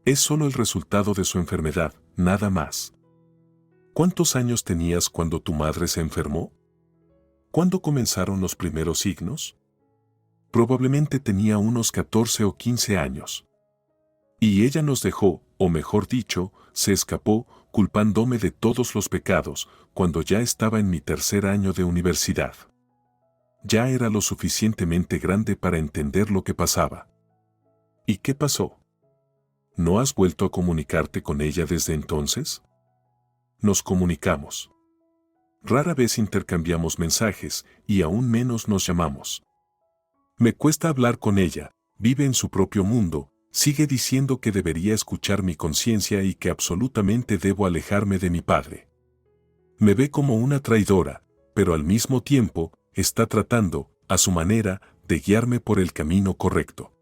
Es solo el resultado de su enfermedad, nada más. ¿Cuántos años tenías cuando tu madre se enfermó? ¿Cuándo comenzaron los primeros signos? Probablemente tenía unos 14 o 15 años. Y ella nos dejó, o mejor dicho, se escapó, culpándome de todos los pecados, cuando ya estaba en mi tercer año de universidad. Ya era lo suficientemente grande para entender lo que pasaba. ¿Y qué pasó? ¿No has vuelto a comunicarte con ella desde entonces? Nos comunicamos. Rara vez intercambiamos mensajes, y aún menos nos llamamos. Me cuesta hablar con ella, vive en su propio mundo, sigue diciendo que debería escuchar mi conciencia y que absolutamente debo alejarme de mi padre. Me ve como una traidora, pero al mismo tiempo, está tratando, a su manera, de guiarme por el camino correcto.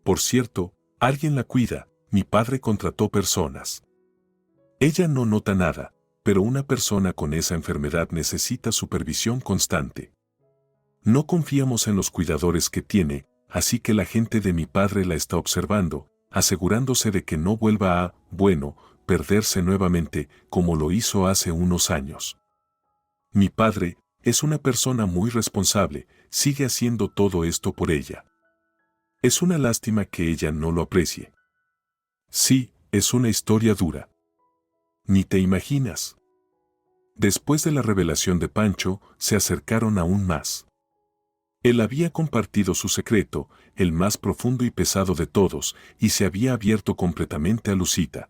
Por cierto, alguien la cuida, mi padre contrató personas. Ella no nota nada, pero una persona con esa enfermedad necesita supervisión constante. No confiamos en los cuidadores que tiene, así que la gente de mi padre la está observando, asegurándose de que no vuelva a, perderse nuevamente, como lo hizo hace unos años. Mi padre es una persona muy responsable, sigue haciendo todo esto por ella. Es una lástima que ella no lo aprecie. Sí, es una historia dura. Ni te imaginas. Después de la revelación de Pancho, se acercaron aún más. Él había compartido su secreto, el más profundo y pesado de todos, y se había abierto completamente a Lucita.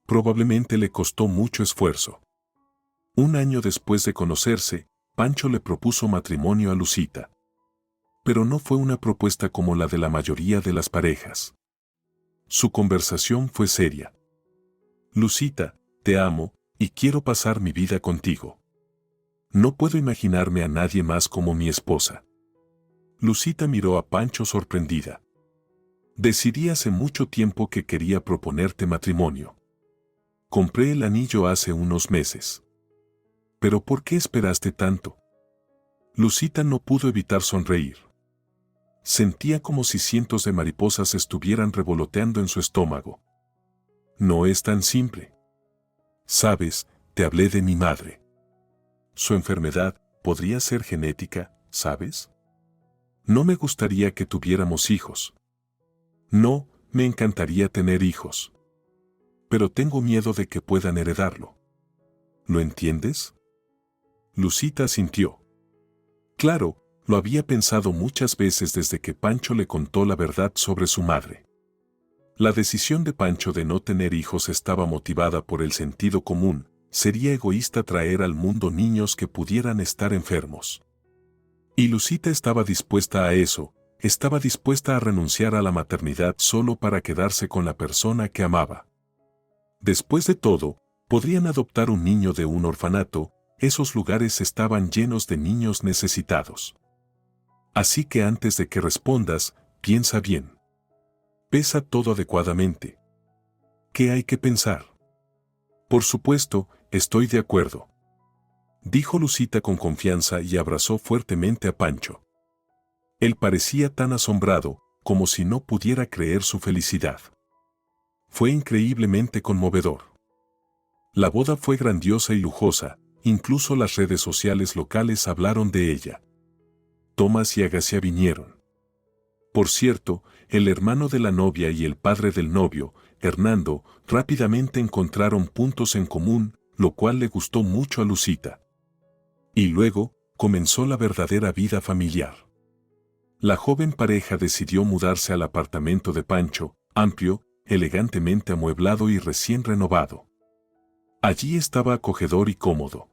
Probablemente le costó mucho esfuerzo. Un año después de conocerse, Pancho le propuso matrimonio a Lucita. Pero no fue una propuesta como la de la mayoría de las parejas. Su conversación fue seria. Lucita, te amo, y quiero pasar mi vida contigo. No puedo imaginarme a nadie más como mi esposa. Lucita miró a Pancho sorprendida. Decidí hace mucho tiempo que quería proponerte matrimonio. Compré el anillo hace unos meses. ¿Pero por qué esperaste tanto? Lucita no pudo evitar sonreír. Sentía como si cientos de mariposas estuvieran revoloteando en su estómago. No es tan simple. Sabes, te hablé de mi madre. Su enfermedad podría ser genética, ¿sabes? No me gustaría que tuviéramos hijos. No, me encantaría tener hijos. Pero tengo miedo de que puedan heredarlo. ¿Lo entiendes? Lucita asintió. Claro, lo había pensado muchas veces desde que Pancho le contó la verdad sobre su madre. La decisión de Pancho de no tener hijos estaba motivada por el sentido común. Sería egoísta traer al mundo niños que pudieran estar enfermos. Y Lucita estaba dispuesta a eso, estaba dispuesta a renunciar a la maternidad solo para quedarse con la persona que amaba. Después de todo, podrían adoptar un niño de un orfanato, esos lugares estaban llenos de niños necesitados. Así que antes de que respondas, piensa bien. Pesa todo adecuadamente. ¿Qué hay que pensar? Por supuesto, estoy de acuerdo, dijo Lucita con confianza y abrazó fuertemente a Pancho. Él parecía tan asombrado, como si no pudiera creer su felicidad. Fue increíblemente conmovedor. La boda fue grandiosa y lujosa, incluso las redes sociales locales hablaron de ella. Tomás y Agacia vinieron. Por cierto, el hermano de la novia y el padre del novio, Hernando, rápidamente encontraron puntos en común, lo cual le gustó mucho a Lucita. Y luego, comenzó la verdadera vida familiar. La joven pareja decidió mudarse al apartamento de Pancho, amplio, elegantemente amueblado y recién renovado. Allí estaba acogedor y cómodo.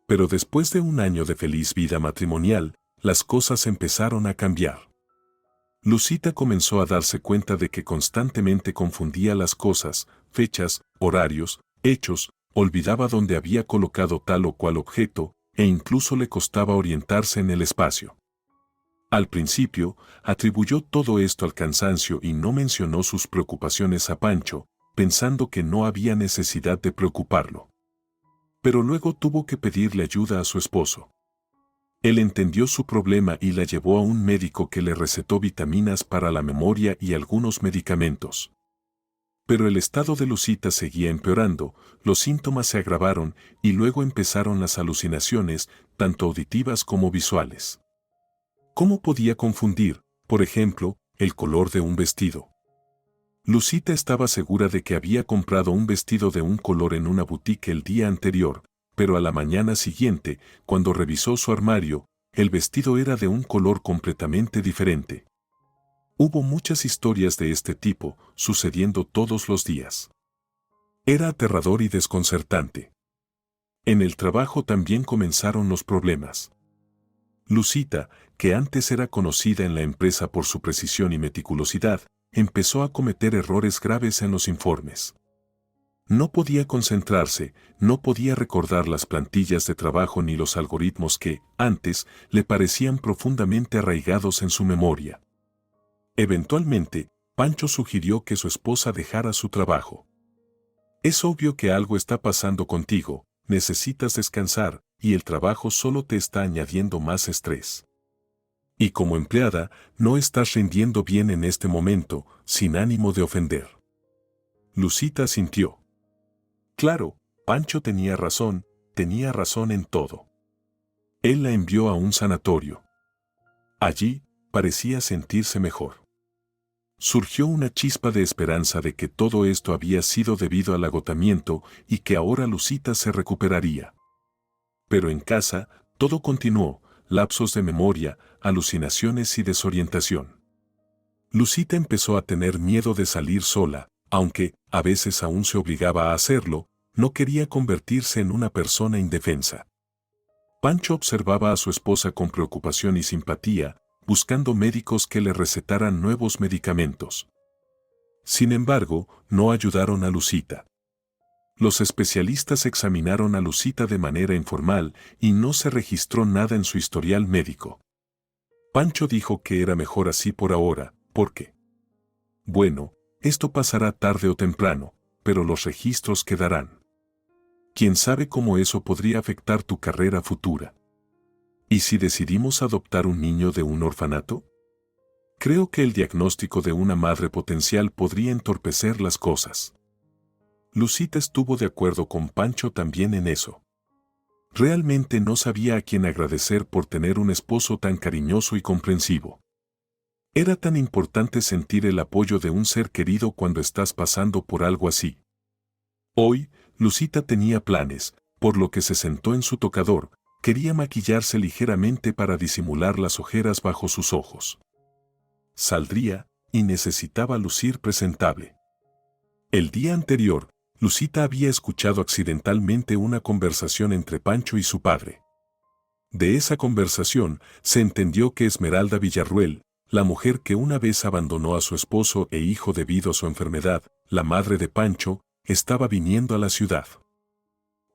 Pero después de un año de feliz vida matrimonial, las cosas empezaron a cambiar. Lucita comenzó a darse cuenta de que constantemente confundía las cosas, fechas, horarios, hechos, olvidaba dónde había colocado tal o cual objeto, e incluso le costaba orientarse en el espacio. Al principio, atribuyó todo esto al cansancio y no mencionó sus preocupaciones a Pancho, pensando que no había necesidad de preocuparlo. Pero luego tuvo que pedirle ayuda a su esposo. Él entendió su problema y la llevó a un médico que le recetó vitaminas para la memoria y algunos medicamentos. Pero el estado de Lucita seguía empeorando, los síntomas se agravaron y luego empezaron las alucinaciones, tanto auditivas como visuales. ¿Cómo podía confundir, por ejemplo, el color de un vestido? Lucita estaba segura de que había comprado un vestido de un color en una boutique el día anterior, pero a la mañana siguiente, cuando revisó su armario, el vestido era de un color completamente diferente. Hubo muchas historias de este tipo, sucediendo todos los días. Era aterrador y desconcertante. En el trabajo también comenzaron los problemas. Lucita, que antes era conocida en la empresa por su precisión y meticulosidad, empezó a cometer errores graves en los informes. No podía concentrarse, no podía recordar las plantillas de trabajo ni los algoritmos que, antes, le parecían profundamente arraigados en su memoria. Eventualmente, Pancho sugirió que su esposa dejara su trabajo. Es obvio que algo está pasando contigo, necesitas descansar, y el trabajo solo te está añadiendo más estrés. Y como empleada, no estás rindiendo bien en este momento, sin ánimo de ofender. Lucita asintió. Claro, Pancho tenía razón en todo. Él la envió a un sanatorio. Allí, parecía sentirse mejor. Surgió una chispa de esperanza de que todo esto había sido debido al agotamiento y que ahora Lucita se recuperaría. Pero en casa, todo continuó, lapsos de memoria, alucinaciones y desorientación. Lucita empezó a tener miedo de salir sola, aunque, a veces aún se obligaba a hacerlo, no quería convertirse en una persona indefensa. Pancho observaba a su esposa con preocupación y simpatía, buscando médicos que le recetaran nuevos medicamentos. Sin embargo, no ayudaron a Lucita. Los especialistas examinaron a Lucita de manera informal y no se registró nada en su historial médico. Pancho dijo que era mejor así por ahora, porque, bueno, esto pasará tarde o temprano, pero los registros quedarán. ¿Quién sabe cómo eso podría afectar tu carrera futura? ¿Y si decidimos adoptar un niño de un orfanato? Creo que el diagnóstico de una madre potencial podría entorpecer las cosas. Lucita estuvo de acuerdo con Pancho también en eso. Realmente no sabía a quién agradecer por tener un esposo tan cariñoso y comprensivo. Era tan importante sentir el apoyo de un ser querido cuando estás pasando por algo así. Hoy, Lucita tenía planes, por lo que se sentó en su tocador, quería maquillarse ligeramente para disimular las ojeras bajo sus ojos. Saldría, y necesitaba lucir presentable. El día anterior, Lucita había escuchado accidentalmente una conversación entre Pancho y su padre. De esa conversación, se entendió que Esmeralda Villarruel, la mujer que una vez abandonó a su esposo e hijo debido a su enfermedad, la madre de Pancho, estaba viniendo a la ciudad.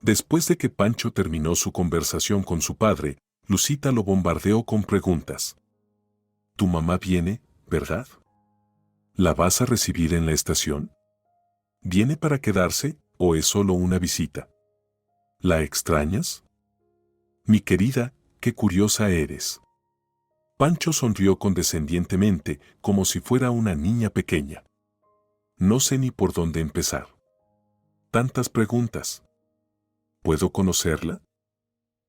Después de que Pancho terminó su conversación con su padre, Lucita lo bombardeó con preguntas. «Tu mamá viene, ¿verdad? ¿La vas a recibir en la estación? ¿Viene para quedarse o es solo una visita? ¿La extrañas? Mi querida, qué curiosa eres». Pancho sonrió condescendientemente, como si fuera una niña pequeña. «No sé ni por dónde empezar. Tantas preguntas. ¿Puedo conocerla?»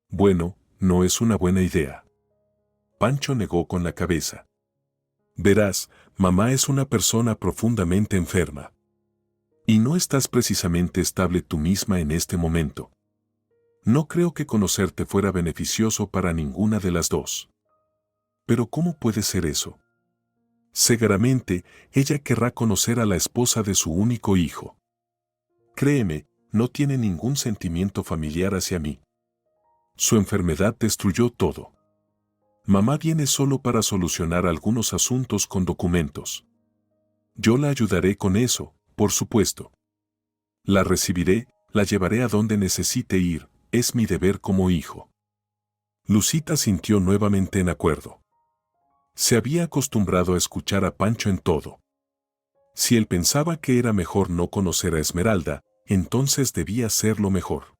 «Bueno, no es una buena idea». Pancho negó con la cabeza. «Verás, mamá es una persona profundamente enferma. Y no estás precisamente estable tú misma en este momento. No creo que conocerte fuera beneficioso para ninguna de las dos». «¿Pero cómo puede ser eso?» «Seguramente, ella querrá conocer a la esposa de su único hijo. Créeme, no tiene ningún sentimiento familiar hacia mí. Su enfermedad destruyó todo. Mamá viene solo para solucionar algunos asuntos con documentos. Yo la ayudaré con eso, por supuesto. La recibiré, la llevaré a donde necesite ir, es mi deber como hijo». Lucita sintió nuevamente en acuerdo. Se había acostumbrado a escuchar a Pancho en todo. Si él pensaba que era mejor no conocer a Esmeralda, entonces debía hacerlo mejor.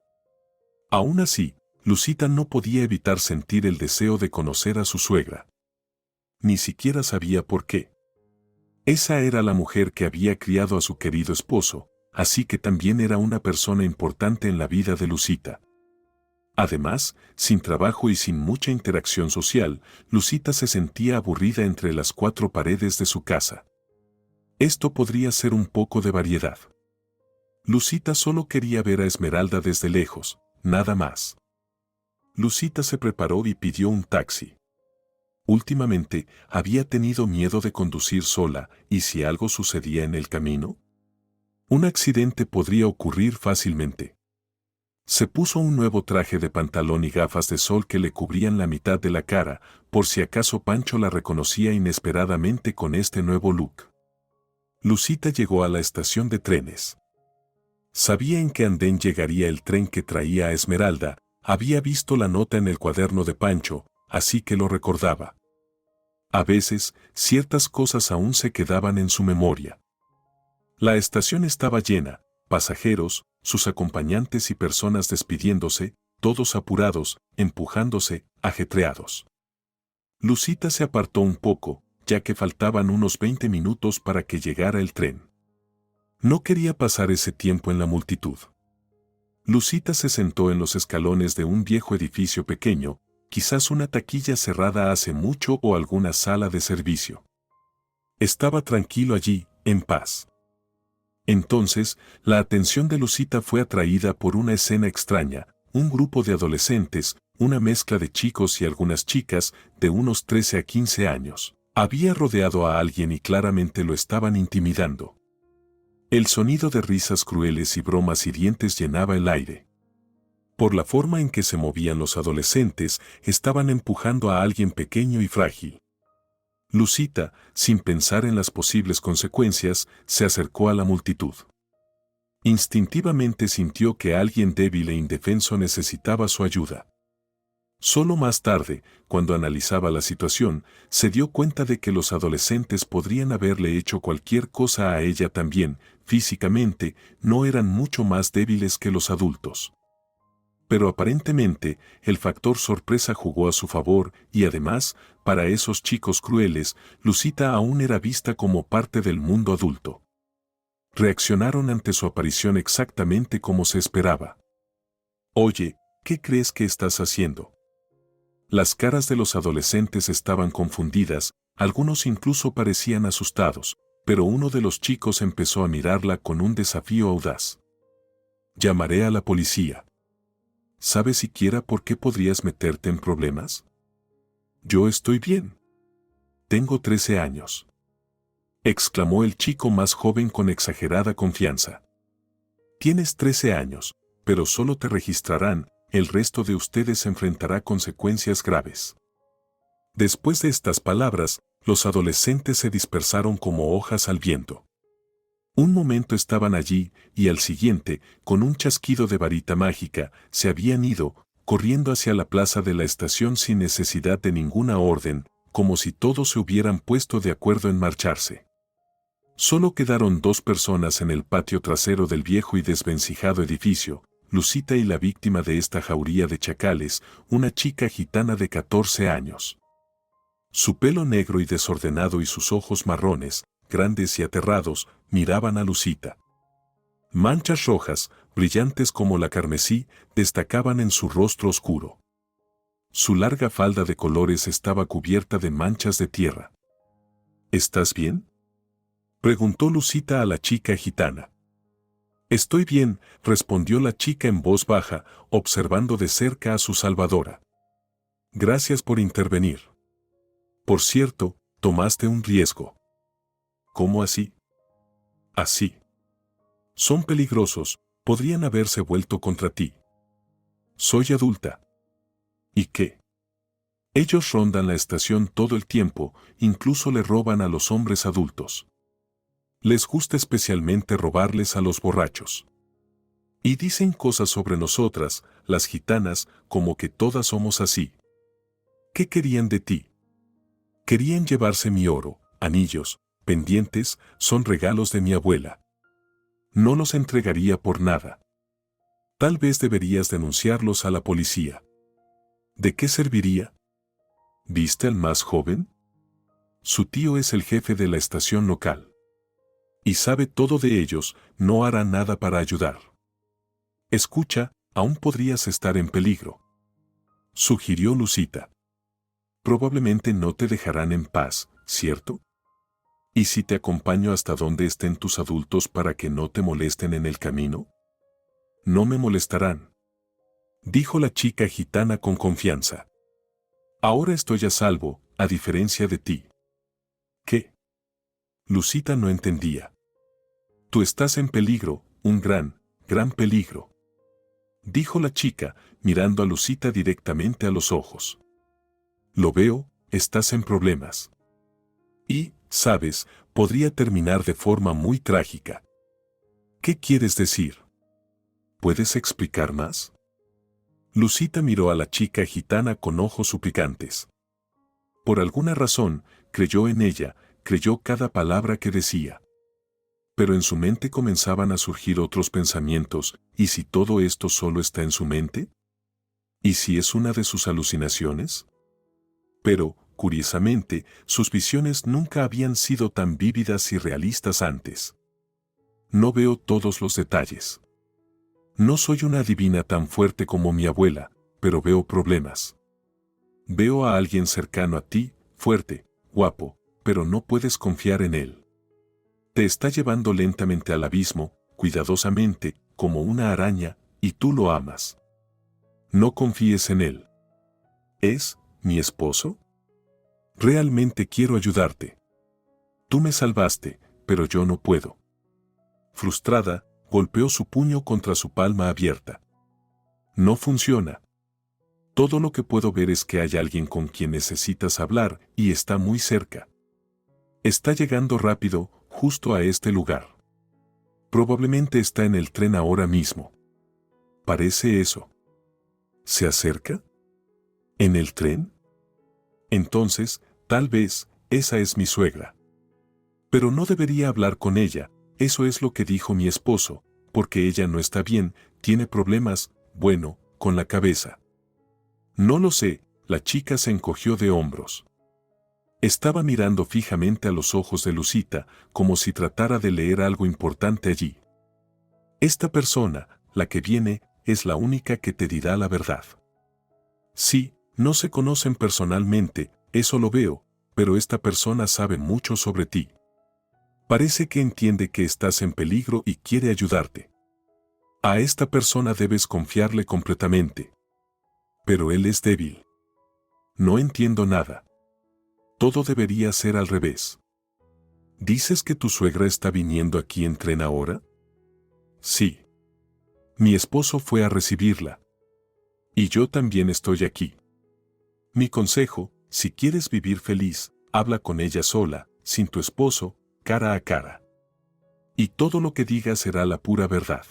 Aún así, Lucita no podía evitar sentir el deseo de conocer a su suegra. Ni siquiera sabía por qué. Esa era la mujer que había criado a su querido esposo, así que también era una persona importante en la vida de Lucita. Además, sin trabajo y sin mucha interacción social, Lucita se sentía aburrida entre las cuatro paredes de su casa. Esto podría ser un poco de variedad. Lucita solo quería ver a Esmeralda desde lejos, nada más. Lucita se preparó y pidió un taxi. Últimamente, había tenido miedo de conducir sola, ¿y si algo sucedía en el camino? Un accidente podría ocurrir fácilmente. Se puso un nuevo traje de pantalón y gafas de sol que le cubrían la mitad de la cara, por si acaso Pancho la reconocía inesperadamente con este nuevo look. Lucita llegó a la estación de trenes. Sabía en qué andén llegaría el tren que traía a Esmeralda, había visto la nota en el cuaderno de Pancho, así que lo recordaba. A veces, ciertas cosas aún se quedaban en su memoria. La estación estaba llena, pasajeros, sus acompañantes y personas despidiéndose, todos apurados, empujándose, ajetreados. Lucita se apartó un poco, ya que faltaban unos 20 minutos para que llegara el tren. No quería pasar ese tiempo en la multitud. Lucita se sentó en los escalones de un viejo edificio pequeño, quizás una taquilla cerrada hace mucho o alguna sala de servicio. Estaba tranquilo allí, en paz. Entonces, la atención de Lucita fue atraída por una escena extraña, un grupo de adolescentes, una mezcla de chicos y algunas chicas, de unos 13 a 15 años. Había rodeado a alguien y claramente lo estaban intimidando. El sonido de risas crueles y bromas hirientes llenaba el aire. Por la forma en que se movían los adolescentes, estaban empujando a alguien pequeño y frágil. Lucita, sin pensar en las posibles consecuencias, se acercó a la multitud. Instintivamente sintió que alguien débil e indefenso necesitaba su ayuda. Solo más tarde, cuando analizaba la situación, se dio cuenta de que los adolescentes podrían haberle hecho cualquier cosa a ella también, físicamente, no eran mucho más débiles que los adultos. Pero aparentemente, el factor sorpresa jugó a su favor y además, para esos chicos crueles, Lucita aún era vista como parte del mundo adulto. Reaccionaron ante su aparición exactamente como se esperaba. «Oye, ¿qué crees que estás haciendo?». Las caras de los adolescentes estaban confundidas, algunos incluso parecían asustados, pero uno de los chicos empezó a mirarla con un desafío audaz. «Llamaré a la policía». ¿Sabes siquiera por qué podrías meterte en problemas? Yo estoy bien. Tengo 13 años. Exclamó el chico más joven con exagerada confianza. Tienes 13 años, pero solo te registrarán, el resto de ustedes enfrentará consecuencias graves. Después de estas palabras, los adolescentes se dispersaron como hojas al viento. Un momento estaban allí, y al siguiente, con un chasquido de varita mágica, se habían ido, corriendo hacia la plaza de la estación sin necesidad de ninguna orden, como si todos se hubieran puesto de acuerdo en marcharse. Solo quedaron dos personas en el patio trasero del viejo y desvencijado edificio, Lucita y la víctima de esta jauría de chacales, una chica gitana de 14 años. Su pelo negro y desordenado y sus ojos marrones, grandes y aterrados, miraban a Lucita. Manchas rojas, brillantes como la carmesí, destacaban en su rostro oscuro. Su larga falda de colores estaba cubierta de manchas de tierra. ¿Estás bien?, preguntó Lucita a la chica gitana. Estoy bien, respondió la chica en voz baja, observando de cerca a su salvadora. Gracias por intervenir. Por cierto, tomaste un riesgo. ¿Cómo así? Así. Son peligrosos, podrían haberse vuelto contra ti. Soy adulta. ¿Y qué? Ellos rondan la estación todo el tiempo, incluso le roban a los hombres adultos. Les gusta especialmente robarles a los borrachos. Y dicen cosas sobre nosotras, las gitanas, como que todas somos así. ¿Qué querían de ti? Querían llevarse mi oro, anillos, pendientes, son regalos de mi abuela. No los entregaría por nada. Tal vez deberías denunciarlos a la policía. ¿De qué serviría? ¿Viste al más joven? Su tío es el jefe de la estación local. Y sabe todo de ellos, no hará nada para ayudar. Escucha, aún podrías estar en peligro, sugirió Lucita. Probablemente no te dejarán en paz, ¿cierto? ¿Y si te acompaño hasta donde estén tus adultos para que no te molesten en el camino? No me molestarán, dijo la chica gitana con confianza. Ahora estoy a salvo, a diferencia de ti. ¿Qué? Lucita no entendía. Tú estás en peligro, un gran peligro, dijo la chica, mirando a Lucita directamente a los ojos. Lo veo, estás en problemas. Y, sabes, podría terminar de forma muy trágica. ¿Qué quieres decir? ¿Puedes explicar más? Lucita miró a la chica gitana con ojos suplicantes. Por alguna razón, creyó en ella, creyó cada palabra que decía. Pero en su mente comenzaban a surgir otros pensamientos, ¿y si todo esto solo está en su mente? ¿Y si es una de sus alucinaciones? Pero, curiosamente, sus visiones nunca habían sido tan vívidas y realistas antes. No veo todos los detalles. No soy una adivina tan fuerte como mi abuela, pero veo problemas. Veo a alguien cercano a ti, fuerte, guapo, pero no puedes confiar en él. Te está llevando lentamente al abismo, cuidadosamente, como una araña, y tú lo amas. No confíes en él. ¿Es mi esposo? Realmente quiero ayudarte. Tú me salvaste, pero yo no puedo. Frustrada, golpeó su puño contra su palma abierta. No funciona. Todo lo que puedo ver es que hay alguien con quien necesitas hablar y está muy cerca. Está llegando rápido, justo a este lugar. Probablemente está en el tren ahora mismo. Parece eso. ¿Se acerca? ¿En el tren? Entonces, tal vez, esa es mi suegra. Pero no debería hablar con ella, eso es lo que dijo mi esposo, porque ella no está bien, tiene problemas, bueno, con la cabeza. No lo sé, la chica se encogió de hombros. Estaba mirando fijamente a los ojos de Lucita, como si tratara de leer algo importante allí. Esta persona, la que viene, es la única que te dirá la verdad. Sí, no se conocen personalmente, eso lo veo, pero esta persona sabe mucho sobre ti. Parece que entiende que estás en peligro y quiere ayudarte. A esta persona debes confiarle completamente. Pero él es débil. No entiendo nada. Todo debería ser al revés. ¿Dices que tu suegra está viniendo aquí en tren ahora? Sí. Mi esposo fue a recibirla. Y yo también estoy aquí. Mi consejo, si quieres vivir feliz, habla con ella sola, sin tu esposo, cara a cara. Y todo lo que diga será la pura verdad.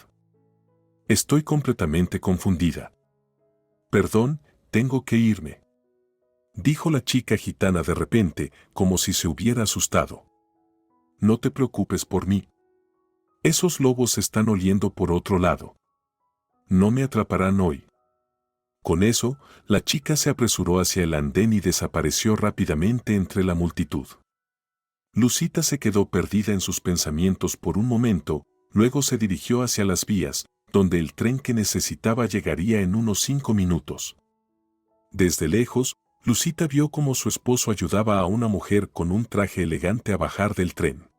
Estoy completamente confundida. Perdón, tengo que irme, dijo la chica gitana de repente, como si se hubiera asustado. No te preocupes por mí. Esos lobos están oliendo por otro lado. No me atraparán hoy. Con eso, la chica se apresuró hacia el andén y desapareció rápidamente entre la multitud. Lucita se quedó perdida en sus pensamientos por un momento, luego se dirigió hacia las vías, donde el tren que necesitaba llegaría en unos 5 minutos. Desde lejos, Lucita vio cómo su esposo ayudaba a una mujer con un traje elegante a bajar del tren.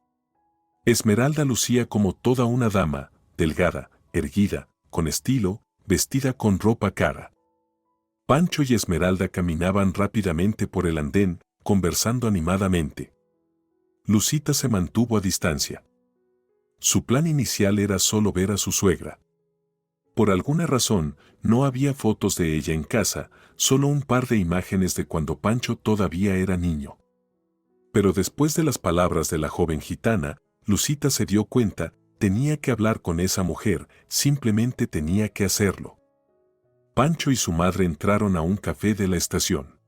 Esmeralda lucía como toda una dama, delgada, erguida, con estilo, vestida con ropa cara. Pancho y Esmeralda caminaban rápidamente por el andén, conversando animadamente. Lucita se mantuvo a distancia. Su plan inicial era solo ver a su suegra. Por alguna razón, no había fotos de ella en casa, solo un par de imágenes de cuando Pancho todavía era niño. Pero después de las palabras de la joven gitana, Lucita se dio cuenta, tenía que hablar con esa mujer, simplemente tenía que hacerlo. Pancho y su madre entraron a un café de la estación.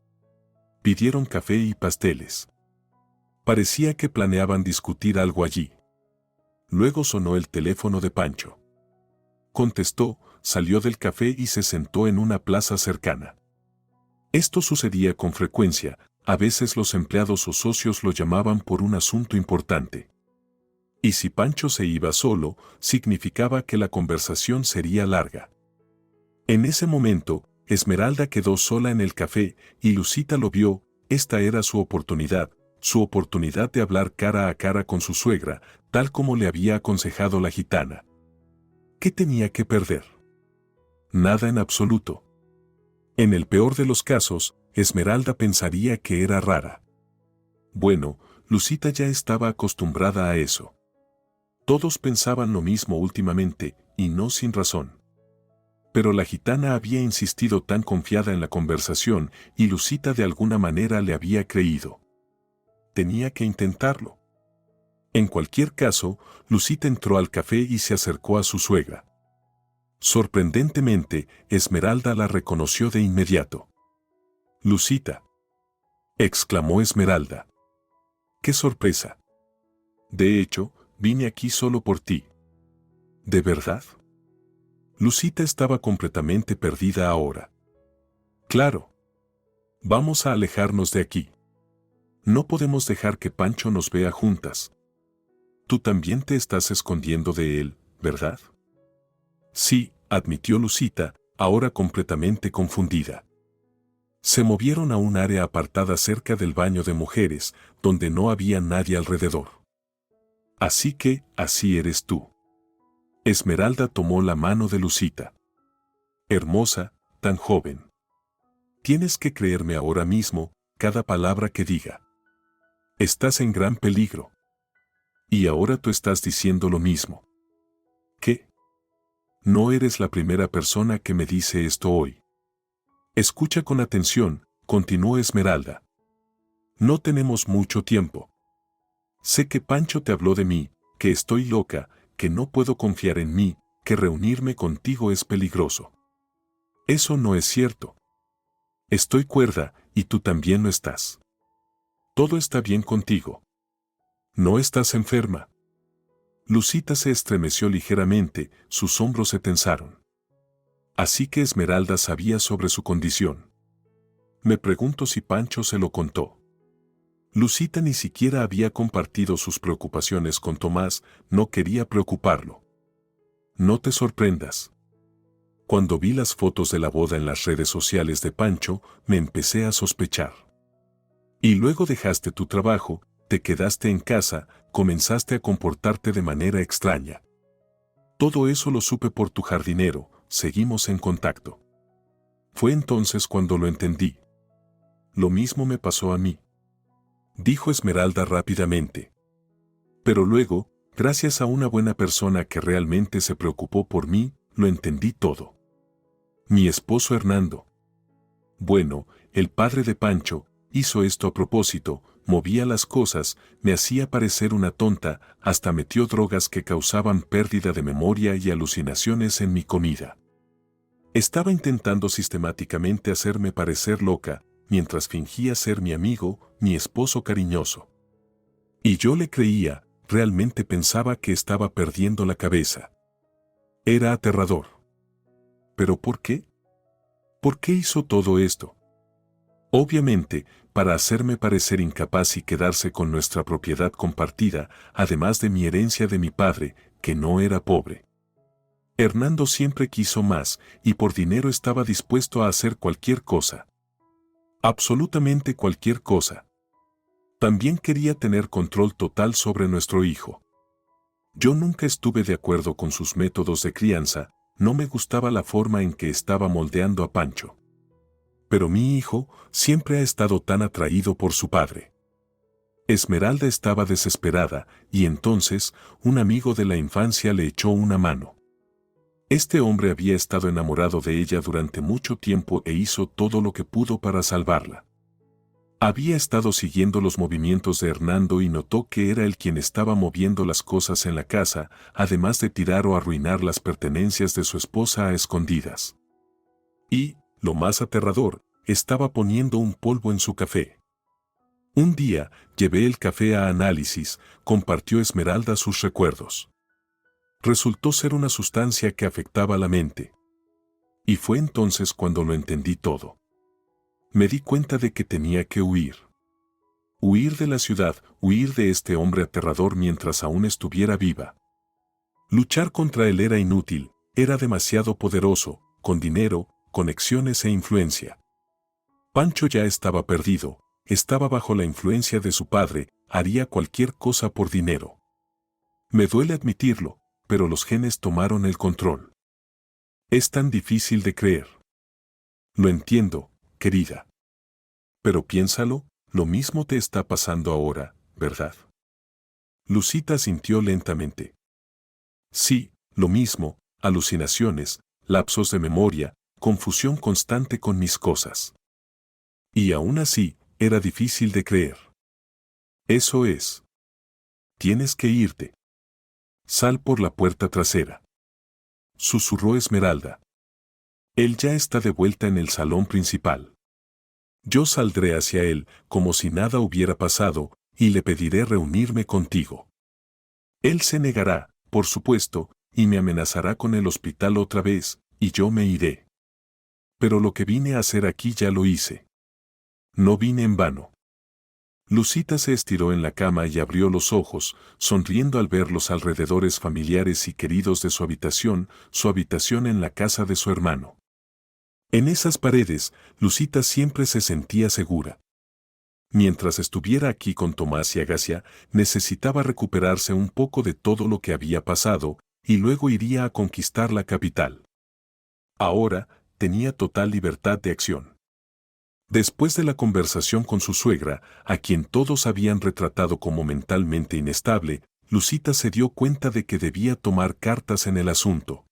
Pidieron café y pasteles. Parecía que planeaban discutir algo allí. Luego sonó el teléfono de Pancho. Contestó, salió del café y se sentó en una plaza cercana. Esto sucedía con frecuencia, a veces los empleados o socios lo llamaban por un asunto importante. Y si Pancho se iba solo, significaba que la conversación sería larga. En ese momento, Esmeralda quedó sola en el café y Lucita lo vio, esta era su oportunidad de hablar cara a cara con su suegra, tal como le había aconsejado la gitana. ¿Qué tenía que perder? Nada en absoluto. En el peor de los casos, Esmeralda pensaría que era rara. Bueno, Lucita ya estaba acostumbrada a eso. Todos pensaban lo mismo últimamente, y no sin razón. Pero la gitana había insistido tan confiada en la conversación, y Lucita de alguna manera le había creído. Tenía que intentarlo. En cualquier caso, Lucita entró al café y se acercó a su suegra. Sorprendentemente, Esmeralda la reconoció de inmediato. «Lucita», exclamó Esmeralda. «¡Qué sorpresa! De hecho, vine aquí solo por ti». ¿De verdad? Lucita estaba completamente perdida ahora. «Claro. Vamos a alejarnos de aquí. No podemos dejar que Pancho nos vea juntas. Tú también te estás escondiendo de él, ¿verdad?» «Sí», admitió Lucita, ahora completamente confundida. Se movieron a un área apartada cerca del baño de mujeres, donde no había nadie alrededor. «Así que, así eres tú». Esmeralda tomó la mano de Lucita. «Hermosa, tan joven. Tienes que creerme ahora mismo, cada palabra que diga. Estás en gran peligro. Y ahora tú estás diciendo lo mismo». «¿Qué? No eres la primera persona que me dice esto hoy». «Escucha con atención», continuó Esmeralda. «No tenemos mucho tiempo. Sé que Pancho te habló de mí, que estoy loca, que no puedo confiar en mí, que reunirme contigo es peligroso. Eso no es cierto. Estoy cuerda, y tú también lo estás. Todo está bien contigo. No estás enferma». Lucita se estremeció ligeramente, sus hombros se tensaron. Así que Esmeralda sabía sobre su condición. Me pregunto si Pancho se lo contó. Lucita ni siquiera había compartido sus preocupaciones con Tomás, no quería preocuparlo. No te sorprendas. Cuando vi las fotos de la boda en las redes sociales de Pancho, me empecé a sospechar. Y luego dejaste tu trabajo, te quedaste en casa, comenzaste a comportarte de manera extraña. Todo eso lo supe por tu jardinero, seguimos en contacto. Fue entonces cuando lo entendí. Lo mismo me pasó a mí», dijo Esmeralda rápidamente. «Pero luego, gracias a una buena persona que realmente se preocupó por mí, lo entendí todo. Mi esposo Hernando. Bueno, el padre de Pancho, hizo esto a propósito, movía las cosas, me hacía parecer una tonta, hasta metió drogas que causaban pérdida de memoria y alucinaciones en mi comida. Estaba intentando sistemáticamente hacerme parecer loca, mientras fingía ser mi amigo, mi esposo cariñoso. Y yo le creía, realmente pensaba que estaba perdiendo la cabeza. Era aterrador. ¿Pero por qué? ¿Por qué hizo todo esto? Obviamente, para hacerme parecer incapaz y quedarse con nuestra propiedad compartida, además de mi herencia de mi padre, que no era pobre. Hernando siempre quiso más, y por dinero estaba dispuesto a hacer cualquier cosa. Absolutamente cualquier cosa. También quería tener control total sobre nuestro hijo. Yo nunca estuve de acuerdo con sus métodos de crianza, no me gustaba la forma en que estaba moldeando a Pancho. Pero mi hijo siempre ha estado tan atraído por su padre. Esmeralda estaba desesperada, y entonces un amigo de la infancia le echó una mano. Este hombre había estado enamorado de ella durante mucho tiempo e hizo todo lo que pudo para salvarla. Había estado siguiendo los movimientos de Hernando y notó que era él quien estaba moviendo las cosas en la casa, además de tirar o arruinar las pertenencias de su esposa a escondidas. Y, lo más aterrador, estaba poniendo un polvo en su café. Un día, llevé el café a análisis, compartió Esmeralda sus recuerdos. Resultó ser una sustancia que afectaba la mente. Y fue entonces cuando lo entendí todo. Me di cuenta de que tenía que huir. Huir de la ciudad, huir de este hombre aterrador mientras aún estuviera viva. Luchar contra él era inútil, era demasiado poderoso, con dinero, conexiones e influencia. Pancho ya estaba perdido, estaba bajo la influencia de su padre, haría cualquier cosa por dinero. Me duele admitirlo, pero los genes tomaron el control. Es tan difícil de creer. Lo entiendo, querida. Pero piénsalo, lo mismo te está pasando ahora, ¿verdad? Lucita sintió lentamente. Sí, lo mismo, alucinaciones, lapsos de memoria, confusión constante con mis cosas. Y aún así, era difícil de creer. Eso es. Tienes que irte. Sal por la puerta trasera. Susurró Esmeralda. Él ya está de vuelta en el salón principal. Yo saldré hacia él, como si nada hubiera pasado, y le pediré reunirme contigo. Él se negará, por supuesto, y me amenazará con el hospital otra vez, y yo me iré. Pero lo que vine a hacer aquí ya lo hice. No vine en vano. Lucita se estiró en la cama y abrió los ojos, sonriendo al ver los alrededores familiares y queridos de su habitación en la casa de su hermano. En esas paredes, Lucita siempre se sentía segura. Mientras estuviera aquí con Tomás y Agacia, necesitaba recuperarse un poco de todo lo que había pasado, y luego iría a conquistar la capital. Ahora, tenía total libertad de acción. Después de la conversación con su suegra, a quien todos habían retratado como mentalmente inestable, Lucita se dio cuenta de que debía tomar cartas en el asunto.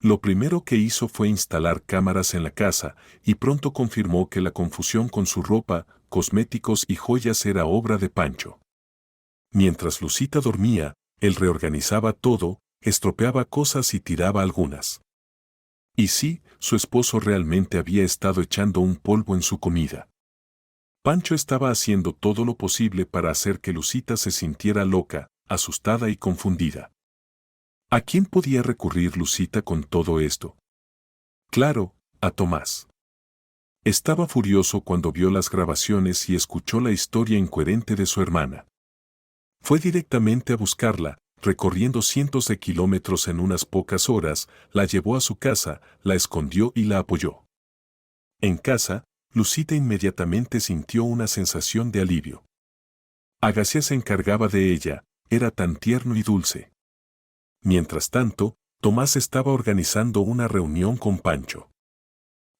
Lo primero que hizo fue instalar cámaras en la casa, y pronto confirmó que la confusión con su ropa, cosméticos y joyas era obra de Pancho. Mientras Lucita dormía, él reorganizaba todo, estropeaba cosas y tiraba algunas. Y sí, su esposo realmente había estado echando un polvo en su comida. Pancho estaba haciendo todo lo posible para hacer que Lucita se sintiera loca, asustada y confundida. ¿A quién podía recurrir Lucita con todo esto? Claro, a Tomás. Estaba furioso cuando vio las grabaciones y escuchó la historia incoherente de su hermana. Fue directamente a buscarla, recorriendo cientos de kilómetros en unas pocas horas, la llevó a su casa, la escondió y la apoyó. En casa, Lucita inmediatamente sintió una sensación de alivio. Agacia se encargaba de ella, era tan tierno y dulce. Mientras tanto, Tomás estaba organizando una reunión con Pancho.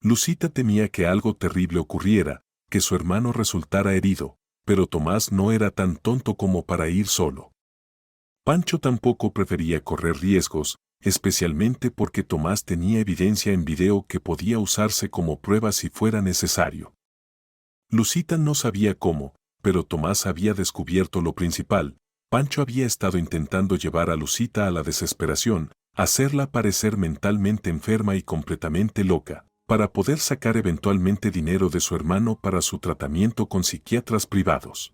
Lucita temía que algo terrible ocurriera, que su hermano resultara herido, pero Tomás no era tan tonto como para ir solo. Pancho tampoco prefería correr riesgos, especialmente porque Tomás tenía evidencia en video que podía usarse como prueba si fuera necesario. Lucita no sabía cómo, pero Tomás había descubierto lo principal. Pancho había estado intentando llevar a Lucita a la desesperación, hacerla parecer mentalmente enferma y completamente loca, para poder sacar eventualmente dinero de su hermano para su tratamiento con psiquiatras privados.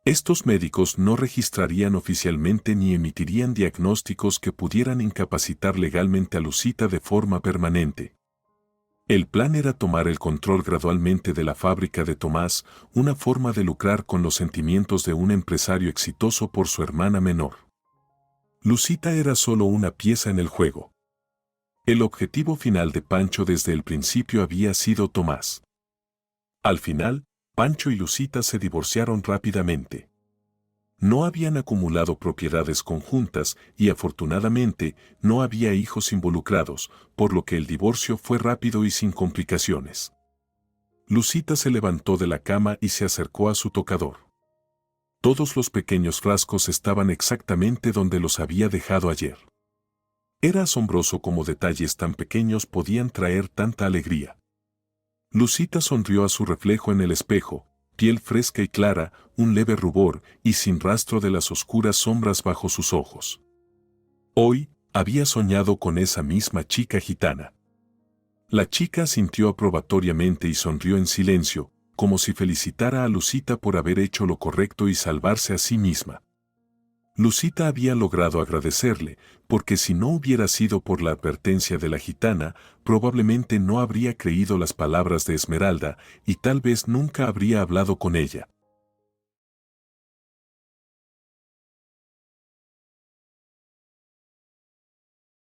Estos médicos no registrarían oficialmente ni emitirían diagnósticos que pudieran incapacitar legalmente a Lucita de forma permanente. El plan era tomar el control gradualmente de la fábrica de Tomás, una forma de lucrar con los sentimientos de un empresario exitoso por su hermana menor. Lucita era solo una pieza en el juego. El objetivo final de Pancho desde el principio había sido Tomás. Al final, Pancho y Lucita se divorciaron rápidamente. No habían acumulado propiedades conjuntas y afortunadamente no había hijos involucrados, por lo que el divorcio fue rápido y sin complicaciones. Lucita se levantó de la cama y se acercó a su tocador. Todos los pequeños frascos estaban exactamente donde los había dejado ayer. Era asombroso cómo detalles tan pequeños podían traer tanta alegría. Lucita sonrió a su reflejo en el espejo, piel fresca y clara, un leve rubor y sin rastro de las oscuras sombras bajo sus ojos. Hoy, había soñado con esa misma chica gitana. La chica asintió aprobatoriamente y sonrió en silencio, como si felicitara a Lucita por haber hecho lo correcto y salvarse a sí misma. Lucita había logrado agradecerle, porque si no hubiera sido por la advertencia de la gitana, probablemente no habría creído las palabras de Esmeralda y tal vez nunca habría hablado con ella.